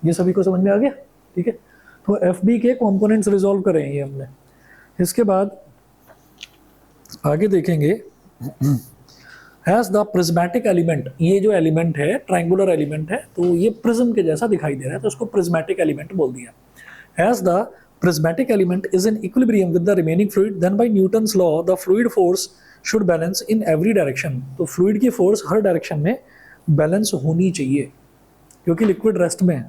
[SPEAKER 1] ये सभी को समझ में आ गया, ठीक है। तो एफ बी के कंपोनेंट्स रिजॉल्व करें ये हमने। इसके बाद आगे देखेंगे, हैज द प्रिज्मेटिक एलिमेंट, ये जो एलिमेंट है ट्रायंगुलर एलिमेंट है, तो ये प्रिज्म के जैसा दिखाई दे रहा है, तो उसको प्रिज्मेटिक एलिमेंट बोल दिया। Has the prismatic element is in equilibrium with the remaining fluid, then by Newton's law the fluid force should balance in every direction। तो fluid की force हर डायरेक्शन में बैलेंस होनी चाहिए क्योंकि लिक्विड रेस्ट में है।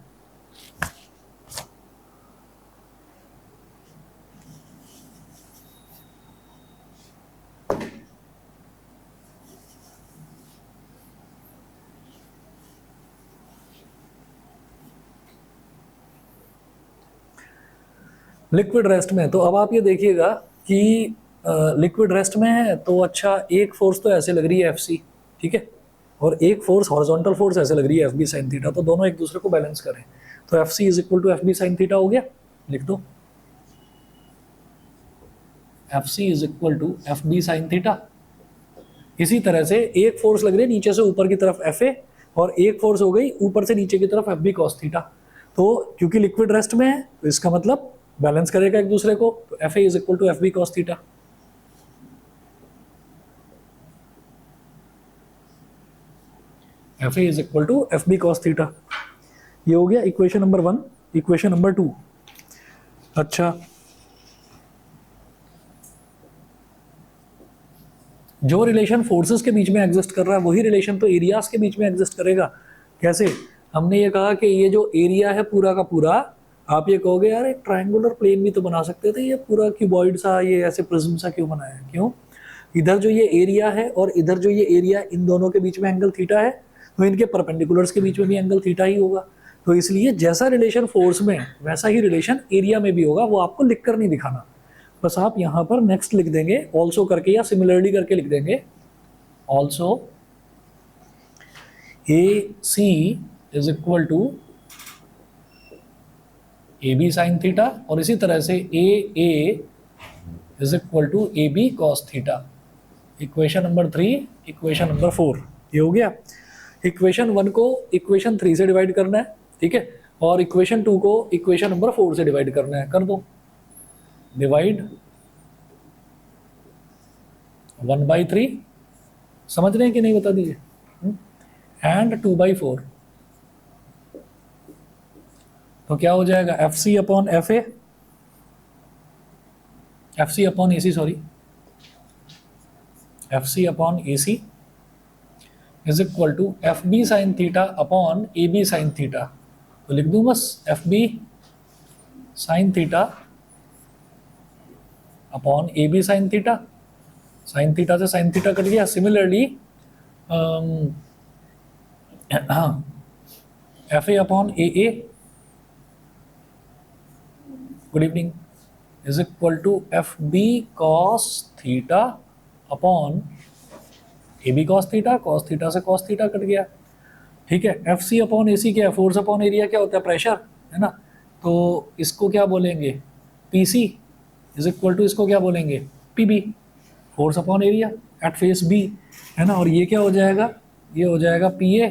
[SPEAKER 1] लिक्विड रेस्ट में, तो अब आप ये देखिएगा कि लिक्विड रेस्ट में है तो अच्छा एक फोर्स तो ऐसे लग रही है एफ सी, ठीक है, और एक फोर्स हॉरिजॉन्टल फोर्स ऐसे लग रही है एफ बी साइन थीटा, तो दोनों एक दूसरे को बैलेंस करें, तो F C is equal to F B sine theta हो गया, लिख दो F C is equal to F B sine theta. इसी तरह से एक फोर्स लग रही है नीचे से ऊपर की तरफ एफ ए, और एक फोर्स हो गई ऊपर से नीचे की तरफ एफ बी कॉस थीटा, तो क्योंकि लिक्विड रेस्ट में है तो इसका मतलब बैलेंस करेगा एक दूसरे को, तो F A is equal to F B cos theta. F A is equal to F B cos theta, ये हो गया इक्वेशन नंबर 1। इक्वेशन नंबर 2, अच्छा जो रिलेशन फोर्सेस के बीच में एग्जिस्ट कर रहा है वही रिलेशन तो एरियाज के बीच में एग्जिस्ट करेगा। कैसे, हमने ये कहा कि ये जो एरिया है पूरा का पूरा, आप ये कहोगे यार एक ट्रायंगुलर प्लेन भी तो बना सकते थे, ये पूरा क्यूबॉइड सा, ये ऐसे प्रिज्म सा क्यों बनाया है, क्यों, इधर जो ये एरिया है और इधर जो ये एरिया, इन दोनों के बीच में एंगल थीटा है, तो इनके परपेंडिकुलर्स के बीच में भी एंगल थीटा ही होगा, तो इसलिए जैसा रिलेशन फोर्स में वैसा ही रिलेशन एरिया में भी होगा, वो आपको लिख कर नहीं दिखाना, बस आप यहाँ पर नेक्स्ट लिख देंगे ऑल्सो करके या सिमिलरली करके लिख देंगे, also A C is equal to A B sine theta, और इसी तरह से A is equal to A B cos theta. Equation number 3, equation number 4, ये हो गया। इक्वेशन 1 को इक्वेशन 3 से डिवाइड करना है, ठीक है, और इक्वेशन 2 को इक्वेशन नंबर 4 से डिवाइड करना है, कर दो, डिवाइड 1/3, समझ रहे हैं कि नहीं बता दीजिए, एंड 2/4, तो क्या हो जाएगा F C upon F A, F C upon A C, sorry F C upon A C is equal to F B sine theta upon A B sine theta, तो लिख दूं बस F B sine theta upon A B sine theta, sine theta से sine theta cut गया। Similarly F A upon A, good evening, is equal to F B cos theta upon A B cos theta, cos theta से cos theta cut गया, ठीक है। F C upon A सी क्या है, force upon area क्या होता है, pressure, है ना, तो इसको क्या बोलेंगे, P C is equal to इसको क्या बोलेंगे, P B, force upon area at face B, है ना, और ये क्या हो जाएगा, ये हो जाएगा P A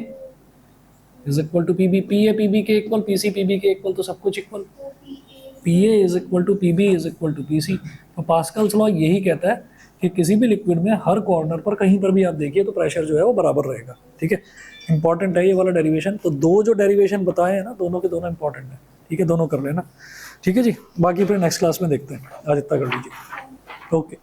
[SPEAKER 1] is equal to P B, P A P B के equal, P C P B के इक्वल, तो सब कुछ equal, P A is equal to P B is equal to P C. तो पास्कल्स लॉ यही कहता है कि किसी भी लिक्विड में हर कॉर्नर पर कहीं पर भी आप देखिए तो प्रेशर जो है वो बराबर रहेगा, ठीक है। इंपॉर्टेंट है ये वाला डेरिवेशन, तो दो जो डेरिवेशन बताए हैं ना दोनों के दोनों इंपॉर्टेंट है, ठीक है, दोनों कर लेना, ठीक है जी। बाकी फिर नेक्स्ट क्लास में देखते हैं, आज इतना कर लीजिए, ओके।